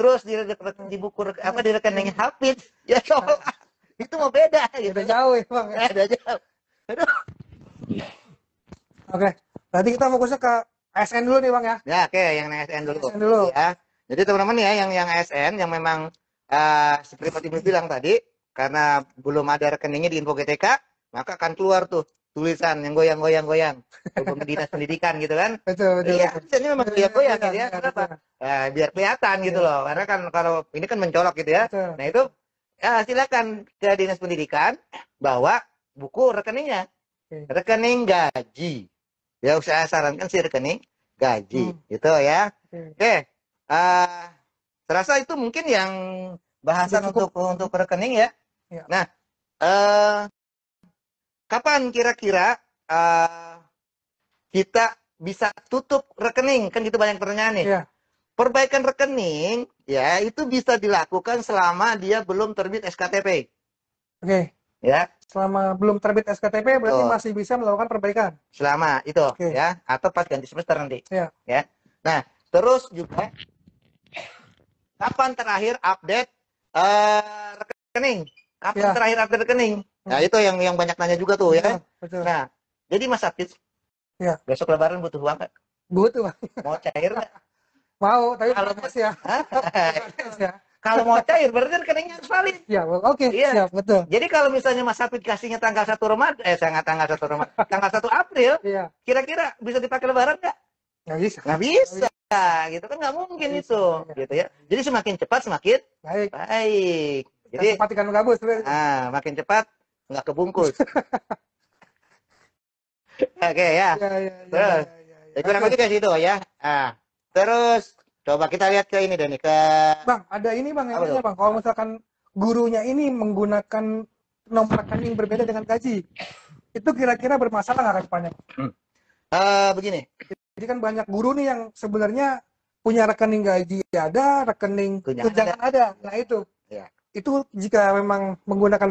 terus di buku apa di rekening Hafid, ya soal itu mau beda gitu. Udah jauh ya Bang. Ya. Beda jauh. Aduh. Oke, berarti kita fokusnya ke ASN dulu nih Bang ya. Ya, oke, yang ASN dulu. ASN dulu. Ya. Jadi teman-teman ya, yang ASN yang memang seperti Pak Timus bilang tadi, karena belum ada rekeningnya di info GTK, maka akan keluar tuh tulisan yang goyang-goyang-goyang. Hukum dinas pendidikan gitu kan. Betul. Iya, tulisannya memang goyang-goyang gitu ya. Iya, Kenapa? betul. Biar kelihatan gitu loh. Karena kan kalau ini kan mencolok gitu ya. Betul. Nah itu silakan ke dinas pendidikan bawa buku rekeningnya. Oke. Rekening gaji. Ya saya sarankan sih rekening gaji gitu ya. Oke. Serasa itu mungkin yang bahasan Cukup. untuk rekening ya. Iya. Nah, kapan kira-kira kita bisa tutup rekening? Kan gitu banyak pertanyaan nih. Iya. Perbaikan rekening ya itu bisa dilakukan selama dia belum terbit SKTP. Oke. Ya, Selama belum terbit SKTP berarti Betul. masih bisa melakukan perbaikan. selama itu Oke. ya atau pas ganti semester nanti. Iya. Ya. Nah, terus juga kapan terakhir update rekening? Kapan Ya. terakhir update rekening? Nah, itu yang banyak nanya juga tuh ya. Betul. Nah, jadi Mas Apit, Ya. besok lebaran butuh uang nggak? Butuh Bang. Mau cair nggak? Mau, tapi Kalau proses ya. Proses ya. Kalau mau cair berarti rekeningnya harus valid. Ya, oke. Iya. Siap, betul. Jadi kalau misalnya Mas Apit kasihnya tanggal 1 Ramadan, tanggal 1 Ramadan, tanggal 1 April, Iya. kira-kira bisa dipakai lebaran nggak? Nggak bisa. Nggak bisa. Gitu kan nggak mungkin Nggak itu. bisa, iya. Gitu ya. Jadi semakin cepat semakin Baik. baik. Jadi Jadi cepat ikan gabus. makin cepat nggak kebungkus. Oke ya. Iya. Terus. Ya, kurang lebih ke situ ya. Terus coba kita lihat ke ini deh nih ke Bang, ada ini Bang, yang Apa nanya, tuh? Bang. Kalau misalkan gurunya ini menggunakan nomor rekening berbeda dengan gaji, itu kira-kira bermasalah nggak ke depannya? begini. Jadi kan banyak guru nih yang sebenarnya punya rekening gaji ada, rekening Tunjangan tunjangan ada. Nah itu, Ya. itu jika memang menggunakan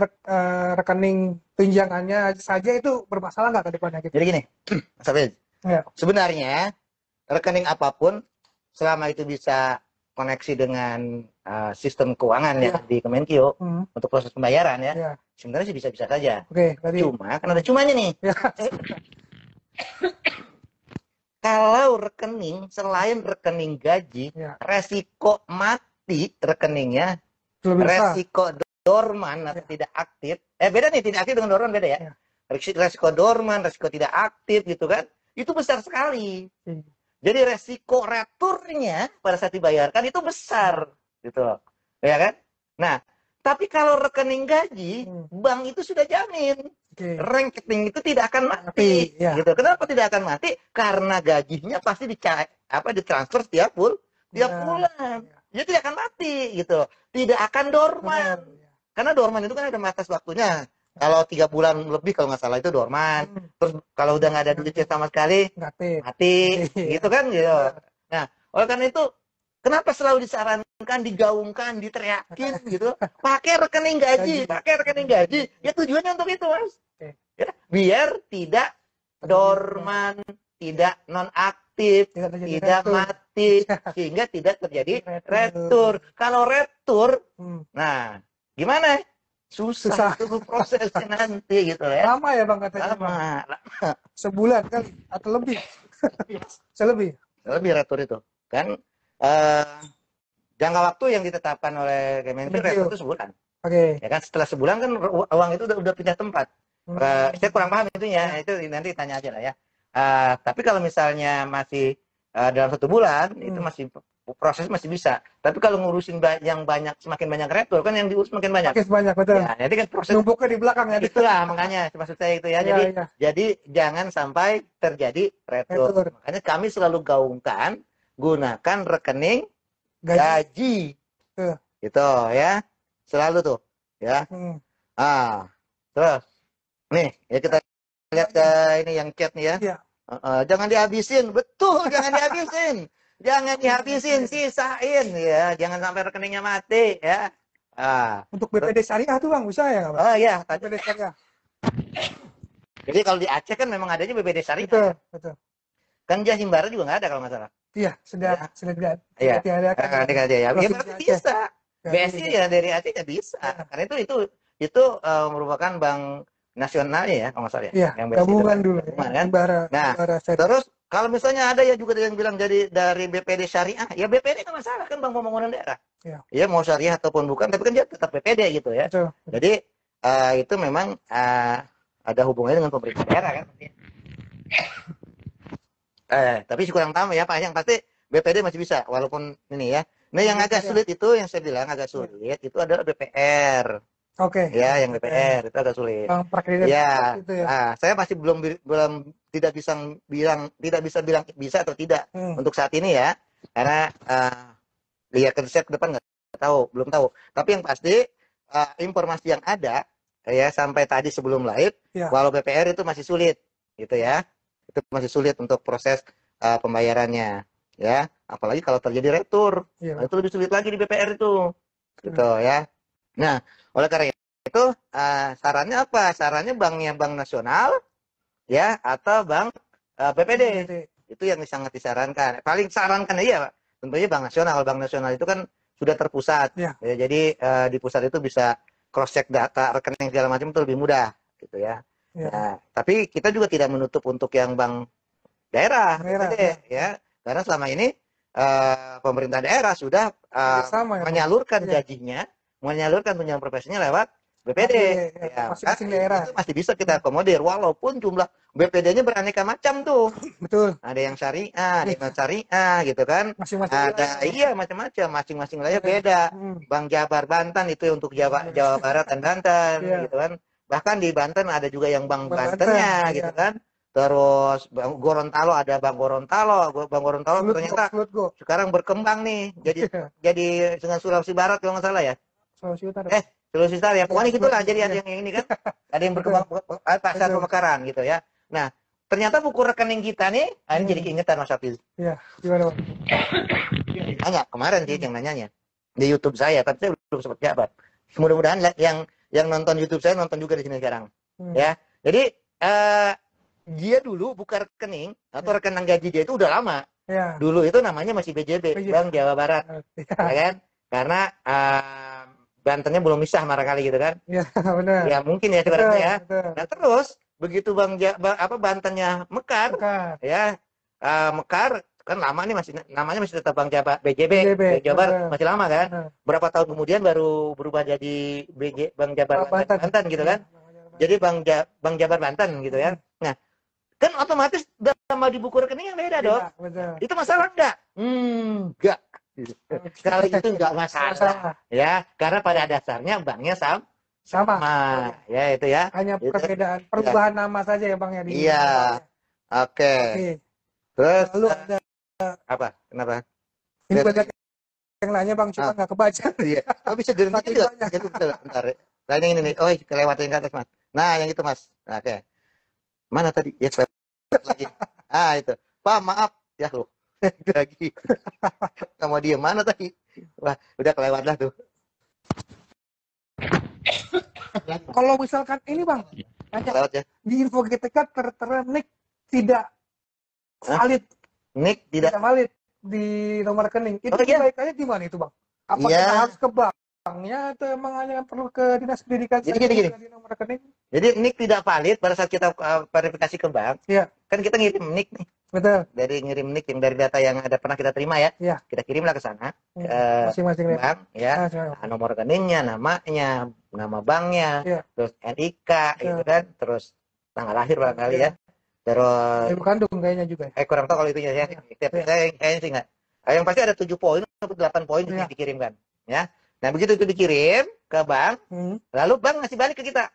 rekening tunjangannya saja itu bermasalah nggak ke depannya gitu? Jadi gini, Mas Abid, Ya. sebenarnya rekening apapun selama itu bisa koneksi dengan sistem keuangan ya di Kemenkeu Hmm. untuk proses pembayaran ya, Ya. sebenarnya sih bisa-bisa saja. Oke, tadi. Cuma kan ada cumanya nih. Ya. Kalau rekening selain rekening gaji, Ya. resiko mati rekeningnya, Lebih besar. resiko dorman atau tidak aktif. Beda nih, tidak aktif dengan dorman beda ya. Ya. Resiko dorman, resiko tidak aktif gitu kan, itu besar sekali. Hmm. Jadi resiko returnya pada saat dibayarkan itu besar gitu loh. Ya kan? Nah, tapi kalau rekening gaji, bank itu sudah jamin. Oke. Rekening itu tidak akan mati. Ya. Gitu. Kenapa tidak akan mati? Karena gajinya pasti ditransfer setiap Ya. bulan. Jadi tidak akan mati gitu loh. Tidak akan dorman. Benar. Karena dorman itu kan ada batas waktunya. Kalau 3 bulan lebih kalau nggak salah itu dorman. Terus kalau udah nggak ada duitnya sama sekali, Nggak aktif. mati, Iya. gitu kan gitu. Nah, oleh karena itu kenapa selalu disarankan, digaungkan, diteriakin gitu? Pakai rekening gaji, pakai rekening gaji. Ya tujuannya untuk itu, Mas. Oke. Ya, biar tidak dorman, tidak nonaktif, Tidak terjadi tidak retur. mati, sehingga tidak terjadi Retur. retur. Kalau retur, Hmm. nah gimana? Susah. Susah itu prosesnya nanti gitu ya. Lama ya Bang katanya? Bang? Lama. Sebulan kali atau lebih? Selebih. Lebih retur itu kan jangka waktu yang ditetapkan oleh Kemenkeu retur itu sebulan Oke. ya kan, setelah sebulan kan uang itu udah pindah tempat. Saya kurang paham itunya, itu nanti tanya aja lah ya. Tapi kalau misalnya masih dalam 1 bulan itu masih proses masih bisa. Tapi kalau ngurusin yang banyak, semakin banyak retur kan yang diurus makin banyak. Makin banyak, betul. Ya, jadi kan proses Numpuknya di belakang ya. itulah makanya maksud saya itu ya. Iya, Jadi iya. jadi jangan sampai terjadi retur. Retur. Makanya kami selalu gaungkan gunakan rekening Gaji. gaji. Tuh. Gitu ya. Selalu tuh, ya. Terus nih, ya kita lihat ke ini yang chat nih ya. Iya. Jangan dihabisin, betul, jangan dihabisin. Jangan dihabisin, sisain ya. Jangan sampai rekeningnya mati ya. Untuk BPD Syariah tuh Bang, bisa ya nggak, Bang? Oh iya, BPD Syariah. jadi kalau di Aceh kan memang adanya BPD Syariah. Betul, betul. Kan Jahimbara juga nggak ada kalau nggak salah. Iya, sudah tidak Iya. diadakan. Ada aja ya. Ya Provinsi berarti Aceh. bisa. Nggak BSI bisa. ya dari Aceh ya bisa. Karena itu merupakan bank nasional ya kalau nggak salah ya. Iya, Yang BSI gabungan itu. dulu. Gabungan, kan? Himbara, Nah, Himbara Syariah. terus kalau misalnya ada ya juga yang bilang jadi dari BPD Syariah, ya BPD nggak masalah kan Bank Pembangunan Daerah. Iya. Ya mau syariah ataupun bukan, tapi kan dia tetap BPD gitu ya. Betul. Jadi itu memang ada hubungannya dengan pemerintah daerah kan. Tapi kurang tahu ya Pak, yang pasti BPD masih bisa walaupun ini ya. Nah yang agak sulit itu yang saya bilang agak sulit itu adalah BPR. Oke. Ya, yang BPR itu agak sulit. Bang Prakredit Ya, itu ya. saya masih belum tidak bisa bilang bisa atau tidak untuk saat ini ya, karena lihat ke depan nggak tahu, belum tahu. Tapi yang pasti informasi yang ada ya sampai tadi sebelum live, walau BPR itu masih sulit, gitu ya, itu masih sulit untuk proses pembayarannya, ya, apalagi kalau terjadi retur, nah, itu lebih sulit lagi di BPR itu, gitu ya. Nah, oleh karena itu sarannya apa? Sarannya banknya Bank Nasional ya atau Bank BPD. Itu yang sangat disarankan. Paling sarankan ya tentunya Bank Nasional. Bank Nasional itu kan sudah terpusat. Ya, jadi di pusat itu bisa cross check data rekening segala macam itu lebih mudah gitu ya. Nah, tapi kita juga tidak menutup untuk yang bank daerah, BPD, ya. Karena selama ini pemerintah daerah sudah menyalurkan gajinya, menyalurkan tunjangan profesinya lewat BPD. Ya, masing-masing daerah. Itu masih bisa kita akomodir walaupun jumlah BPD-nya beraneka macam tuh. Betul. Ada yang syariah, ada yang syariah gitu kan. Masing-masing ada iya macam-macam, masing-masing wilayah beda. Bang Jabar Banten itu untuk Jawa Barat dan Banten gitu kan. Bahkan di Banten ada juga yang Bang Bantennya gitu kan. Terus Bang Gorontalo ada Bang Gorontalo, ternyata sekarang berkembang nih jadi dengan Sulawesi Barat kalau nggak salah ya. Sulawesi Utara. Sulawesi Utara ya. Pokoknya gitulah jadi ada yang ini kan. Ada yang berkembang pasar pemekaran gitu ya. Nah, ternyata buku rekening kita nih, ini jadi keingetan Mas Hafiz. Iya, gimana Bang? Nanya kemarin sih yang nanyanya di YouTube saya, tapi saya belum sempat jawab. Mudah-mudahan yang nonton YouTube saya nonton juga di sini sekarang. Ya. Jadi dia dulu buka rekening atau rekening gaji dia itu udah lama. Ya. Dulu itu namanya masih BJB, Bank Jawa Barat. Ya kan? Karena Bantennya belum misah barangkali gitu kan. Iya, benar. Ya mungkin ya sebenarnya ya. Nah, terus begitu Bantennya mekar. Ya. Mekar kan lama nih namanya masih tetap Bank BJB, Jawa Barat masih lama kan. Berapa tahun kemudian baru berubah jadi Bank Jabar Banten gitu kan. Jadi Bank Jabar Banten gitu ya. Nah, kan otomatis nama di buku rekening yang beda dong. Itu masalah enggak? Enggak. Kalau itu enggak masalah. Ya, karena pada dasarnya banknya sama. Ya, itu ya. Hanya perbedaan perubahan nama saja ya Bang ya. Iya. Oke. Terus lalu ada apa? Kenapa? Ini banyak yang nanya Bang, cuma nggak kebaca. Iya. Oh, bisa direntik juga. Bentar. Nah, yang ini nih. Oh, kelewatin ke atas, Mas. Nah, yang itu, Mas. Nah, oke. Mana tadi? Ya, lagi. Itu. Pak, maaf. Ya, loh. Lagi. Kamu diem mana tadi? Wah, udah kelewat lah tuh. Kalau misalkan ini, Bang. Kelewat ya. Di info GTK tertera NIK tidak valid. NIK tidak valid di nomor rekening. Itu kebaikannya di mana itu, Bang? Apakah kita harus ke banknya atau emang hanya perlu ke dinas pendidikan saja di nomor rekening? Jadi NIK tidak valid pada saat kita verifikasi ke bank. Iya. Kan kita ngirim NIK nih. Betul. Dari ngirim NIK yang dari data yang ada pernah kita terima ya. Iya. Kita kirimlah ke sana. Masing-masing bank ya. Nomor rekeningnya, namanya, nama banknya, terus NIK gitu kan, terus tanggal lahir barangkali ya. Terus ibu kandung kayaknya juga. Kurang tahu kalau itunya ya. Kayaknya sih enggak. Yang pasti ada 7 poin atau 8 poin Iya. dikirimkan, ya. Nah, begitu itu dikirim ke bank, lalu bank ngasih balik ke kita.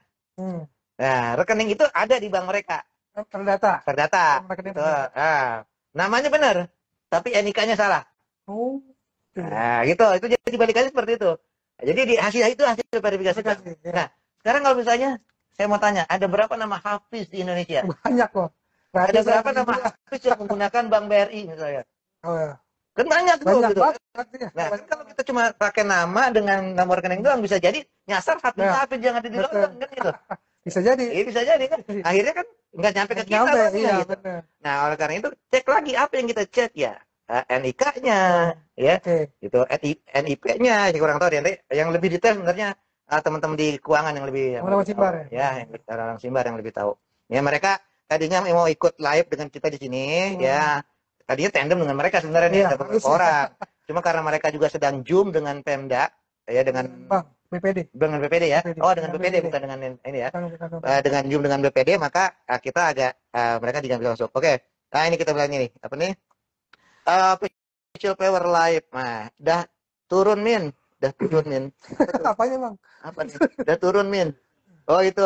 Nah, rekening itu ada di bank mereka, Terdata. terdata. Rekening Gitu. terdata. Namanya benar, tapi NIK-nya salah. Oh. Nah, gitu. Itu jadi balikannya seperti itu. Nah, jadi di hasil itu hasil verifikasi. Ya. Nah, sekarang kalau misalnya saya mau tanya, ada berapa nama Hafiz di Indonesia? Banyak kok. Ada berapa nama Hafiz yang menggunakan Bank BRI misalnya? Oh ya. Kan banyak tuh Banyak gitu. banget. Ya. Nah, kan kalau kita cuma pakai nama dengan nomor rekening doang bisa jadi nyasar Hafiz yang ada di Betul. London kan gitu. Bisa jadi. Iya bisa jadi kan. Akhirnya kan nggak nyampe ke kita Nyampe, uangnya, iya, gitu. benar. Nah, oleh karena itu cek lagi apa yang kita cek ya. NIK-nya, ya, Oke. gitu, NIP-nya, kurang tahu deh. Yang lebih detail sebenarnya teman-teman di keuangan yang lebih, Teman-teman Simbar, tahu. Ya, yang orang Simbar yang lebih tahu. Ya, mereka tadinya mau ikut live dengan kita di sini, ya, tadinya tandem dengan mereka sebenarnya nih, Iya, ada beberapa orang. Cuma karena mereka juga sedang Zoom dengan Pemda, ya, dengan Bang, BPD. dengan BPD ya. BPD. Oh, dengan Dengan BPD BPD. bukan dengan ini ya. Bukan. Dengan Zoom dengan BPD, maka kita agak mereka tidak bisa masuk. Oke. Nah, ini kita bilang ini, apa nih? Official Power Live. Nah, dah turun Min. Apanya Bang? Apa nih? Dah turun Min. Oh, itu.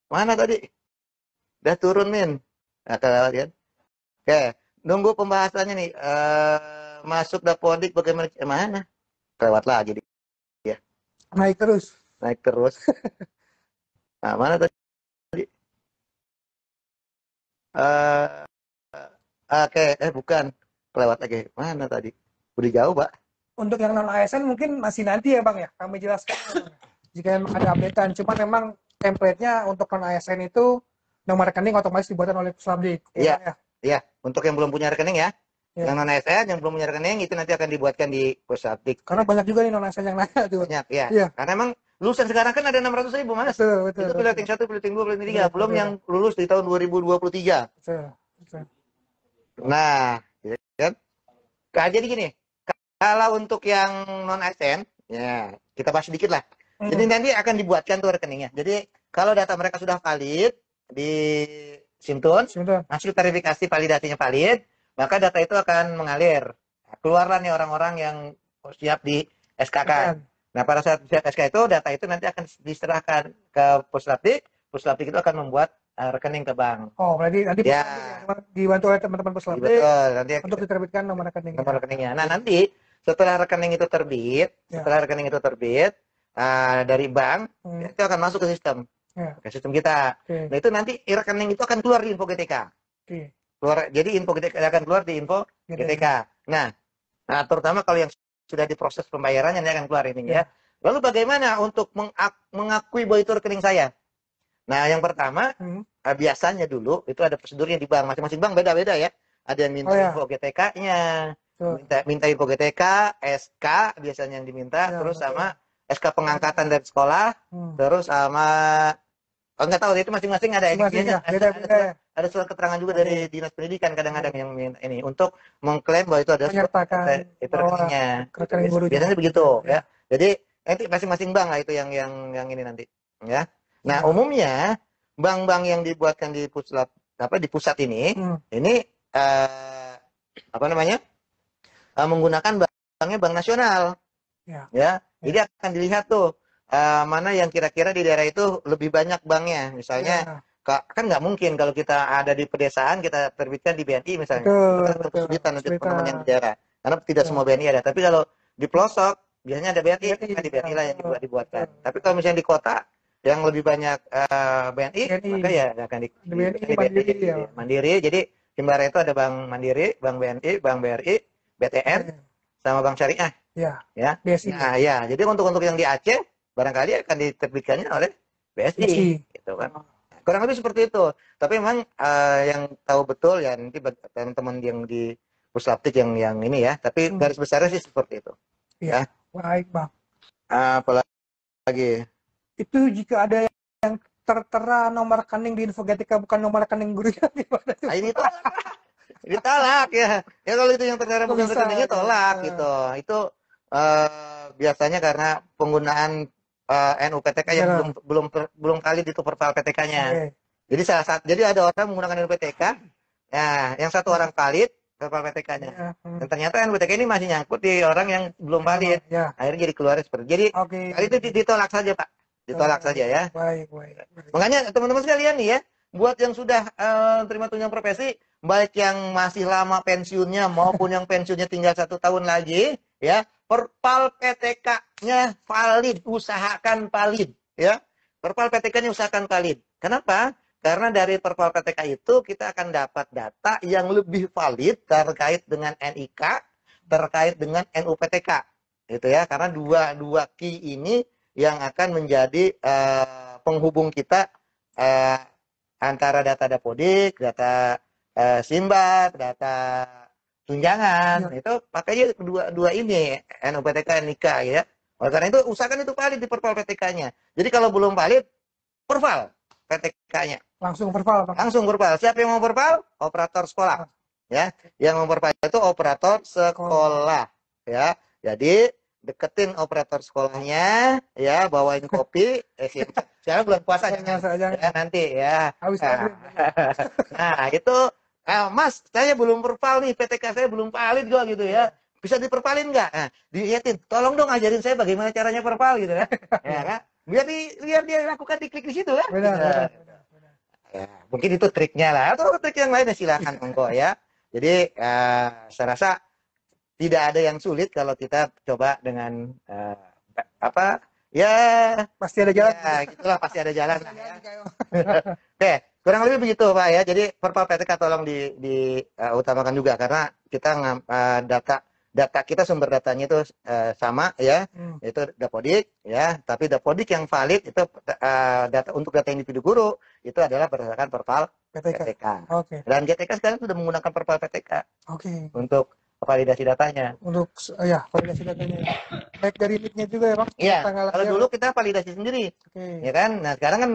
Mana tadi? Dah turun Min. Nah, kalau lihat. Oke, nunggu pembahasannya nih. Masuk Dapodik bagaimana? Mana? Kelewat lagi dia. Naik terus. Nah, mana tadi? Oke, bukan. Kelewat lagi. Mana tadi? Udah jauh, Pak. Untuk yang non ASN mungkin masih nanti ya Bang ya. Kami jelaskan jika ada updatean. Cuma memang template-nya untuk non ASN itu nomor rekening otomatis dibuatkan oleh Puslabdik. Iya. Iya, untuk yang belum punya rekening ya. Ya. Yang non ASN yang belum punya rekening itu nanti akan dibuatkan di Puslabdik. Karena banyak juga nih non ASN yang nanya tuh. Banyak, ya. Iya. Karena emang lulusan sekarang kan ada 600.000, Mas. Betul. Itu piloting 1, piloting 2, piloting 3. Belum Betul. yang lulus di tahun 2023. Betul. Nah, ya kan? Nah, jadi gini, kalau untuk yang non ASN, ya kita bahas sedikit lah. Jadi nanti akan dibuatkan tuh rekeningnya. Jadi kalau data mereka sudah valid di Simtun, hasil verifikasi validasinya valid, maka data itu akan mengalir. Keluarlah nih orang-orang yang siap di SK-kan. Nah, pada saat siap SK itu, data itu nanti akan diserahkan ke Puslabdik. Puslabdik itu akan membuat rekening ke bank. Oh, berarti nanti ya, dibantu oleh teman-teman Puslabdik. Betul, nanti untuk diterbitkan nomor rekening. Nomor rekeningnya. Nah, nanti setelah rekening itu terbit, dari bank, itu akan masuk ke sistem. Ke sistem kita. Nah, itu nanti rekening itu akan keluar di info GTK. Jadi info GTK akan keluar di info GTK. Nah, terutama kalau yang sudah diproses pembayarannya ini akan keluar ini ya. Lalu bagaimana untuk mengakui bahwa itu rekening saya? Nah, yang pertama, biasanya dulu itu ada prosedurnya di bank. Masing-masing bank beda-beda ya. Ada yang minta info GTK-nya, minta info GTK, SK biasanya yang diminta, terus sama SK pengangkatan dari sekolah, terus sama nggak tahu itu masing-masing ada ada surat keterangan juga dari dinas pendidikan kadang-kadang yang ini untuk mengklaim bahwa itu ada itu rekeningnya. Biasanya begitu ya. Jadi nanti masing-masing bank lah itu yang ini nanti ya. Nah, umumnya bank-bank yang dibuatkan di pusat ini menggunakan banknya Bank Nasional. Ya. Jadi akan dilihat tuh mana yang kira-kira di daerah itu lebih banyak banknya. Misalnya kan nggak mungkin kalau kita ada di pedesaan kita terbitkan di BNI misalnya. Itu kesulitan untuk teman-teman yang di daerah. Karena tidak semua BNI ada. Tapi kalau di pelosok biasanya ada BNI, kan di BNI lah yang dibuatkan. Tapi kalau misalnya di kota yang lebih banyak BNI, maka ya akan di BNI Mandiri. Jadi Himbara itu ada Bank Mandiri, Bank BNI, Bank BRI, BTN, sama Bank Syariah. Ya. Nah, ya. Jadi untuk yang di Aceh barangkali akan diterbitkannya oleh BSI, gitu kan. Kurang lebih seperti itu. Tapi memang yang tahu betul ya nanti teman-teman yang di Puslabdik yang ini ya. Tapi garis besarnya sih seperti itu. Ya. Baik, Bang. Apalagi? Itu jika ada yang tertera nomor rekening di info GTK bukan nomor rekening gurunya gimana? Ini tolak. Ditolak ya. Ya kalau itu yang tertera bukan rekeningnya tolak gitu. Itu biasanya karena penggunaan NUPTK yang belum kali itu profil PTK-nya. Jadi jadi ada orang menggunakan NUPTK, ya, yang satu orang valid, verpal PTK-nya. Ya, Dan ternyata NUPTK ini masih nyangkut di orang yang belum valid. Ya. Akhirnya jadi keluar seperti. Jadi Oke. kali itu ditolak saja, Pak. Ditolak saja ya. Baik, baik. Makanya teman-teman sekalian nih ya, buat yang sudah terima tunjangan profesi, baik yang masih lama pensiunnya maupun yang pensiunnya tinggal 1 tahun lagi, ya, perpal PTK-nya valid, usahakan valid, ya. Perpal PTK-nya usahakan valid. Kenapa? Karena dari perpal PTK itu kita akan dapat data yang lebih valid terkait dengan NIK, terkait dengan NUPTK, gitu ya. Karena dua key ini yang akan menjadi penghubung kita antara data Dapodik, data Simbat, data tunjangan, itu pakainya dua ini, NUPTK, NIK ya. Oleh karena itu usahakan itu valid di perpal PTK-nya. Jadi kalau belum valid, perpal PTK-nya. Langsung perpal, Bang. Langsung perpal. Siapa yang mau perpal? Operator sekolah. Ya, yang mau perpal itu operator sekolah. Ya, jadi deketin operator sekolahnya, ya, bawain kopi. Sekarang bulan puasa jangan. Ya, nanti ya. Nah, itu, Mas, saya belum perpal nih, PTK saya belum valid kok gitu ya. Bisa diperpalin nggak? Nah, dilihatin, tolong dong ajarin saya bagaimana caranya perpal gitu ya. Ya kan? Biar dia lakukan diklik di situ kan. Benar. Ya, mungkin itu triknya lah. Atau trik yang lainnya silakan monggo ya. Jadi saya rasa tidak ada yang sulit kalau kita coba dengan apa? Ya pasti ada jalan. Ya, gitulah pasti ada jalan lah ya. Oke, kurang lebih begitu Pak ya. Jadi perpal PTK tolong diutamakan juga karena kita data kita sumber datanya itu sama ya, itu Dapodik ya, tapi Dapodik yang valid itu data untuk data individu guru itu adalah berdasarkan perpal PTK. Oke. Dan GTK sekarang sudah menggunakan perpal PTK. Oke. Untuk validasi datanya. Untuk ya validasi datanya. Baik dari NIK-nya juga ya Bang. Iya. Kalau dulu kita validasi sendiri, ya kan. Nah sekarang kan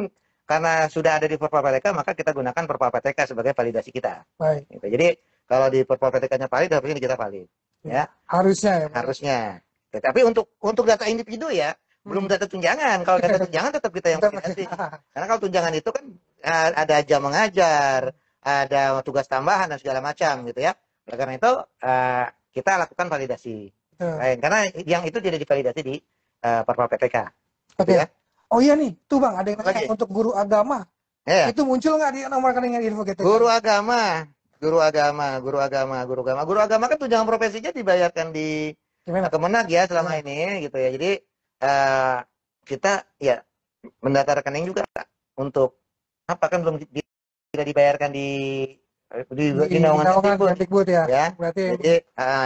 karena sudah ada di perpal PTK maka kita gunakan perpal PTK sebagai validasi kita. Baik. Gitu. Jadi kalau di perpal PTK-nya valid, harusnya kita valid. Ya. Harusnya ya. Harusnya. Tapi untuk data individu ya, belum data tunjangan. Kalau data tunjangan tetap kita yang validasi. Karena kalau tunjangan itu kan ada jam mengajar, ada tugas tambahan dan segala macam gitu ya. Oleh karena itu kita lakukan validasi. Karena yang itu tidak divalidasi di perpal PTK. Oke. Ya. Oh iya nih, tuh Bang, ada yang nanya untuk guru agama. Ya. Itu muncul nggak di nomor rekening info GTK? Guru agama kan tunjangan profesinya dibayarkan di Kemenag ya selama ini gitu ya. Jadi kita ya mendata rekening juga untuk apa kan belum tidak dibayarkan di naungan Kemdikbud ya. Berarti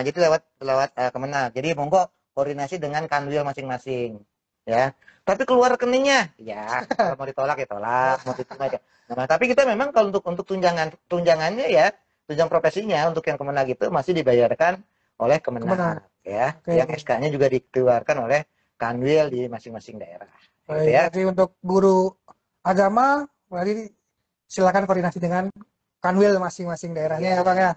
jadi lewat Kemenag. Jadi monggo koordinasi dengan kanwil masing-masing ya. Tapi keluar rekeningnya ya kalau mau ditolak ya tolak, mau diterima aja. Nah, tapi kita memang kalau untuk tunjangannya ya, tunjangan profesinya untuk yang Kemenag itu masih dibayarkan oleh Kemenag ya. Yang SK-nya juga dikeluarkan oleh kanwil di masing-masing daerah. Gitu ya. Jadi untuk guru agama berarti silakan koordinasi dengan kanwil masing-masing daerahnya ya Bang ya.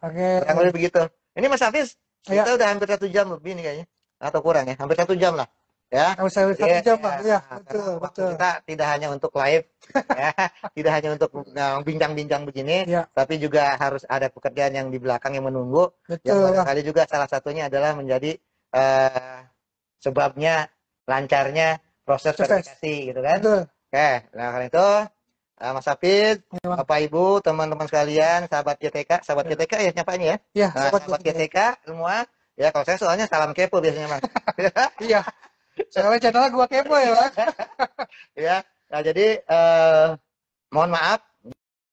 Oke. Yang lebih begitu. Ini Mas Hafiz, kita udah hampir 1 jam lebih nih kayaknya. Atau kurang ya, hampir 1 jam lah. Ya. Hampir 1 jam Bang. Ya, betul. Kita tidak hanya untuk live ya, tidak hanya untuk bincang-bincang begini, tapi juga harus ada pekerjaan yang di belakang yang menunggu. Yang barangkali juga salah satunya adalah menjadi sebabnya lancarnya proses verifikasi gitu kan. Oke, nah karena itu Mas Hafiz, Bapak Ibu, teman-teman sekalian, sahabat GTK ya nyapanya ya. Iya, sahabat GTK semua. Ya kalau saya soalnya salam kepo biasanya Mas. Iya. Soalnya channelnya gua kepo ya Mas. Ya, nah jadi mohon maaf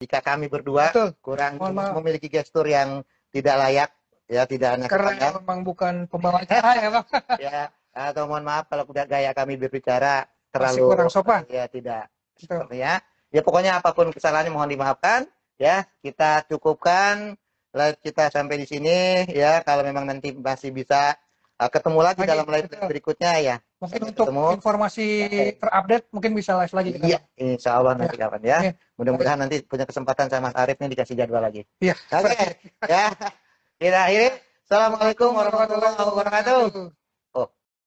jika kami berdua kurang memiliki gestur yang tidak layak ya, tidak hanya karena memang bukan pembawa acara ya Bang. Ya, atau mohon maaf kalau kami berbicara terlalu kurang sopan. Ya tidak. Sepertinya ya pokoknya apapun kesalahannya mohon dimaafkan ya. Kita cukupkan live kita sampai di sini ya. Kalau memang nanti masih bisa ketemu lagi dalam live berikutnya ya. Mungkin untuk informasi terupdate mungkin bisa live lagi. Iya, insya Allah nanti kapan ya. Mudah-mudahan nanti punya kesempatan sama Mas Arif nih dikasih jadwal lagi. Iya. Oke. Ya. Kita akhiri. Assalamualaikum warahmatullahi wabarakatuh.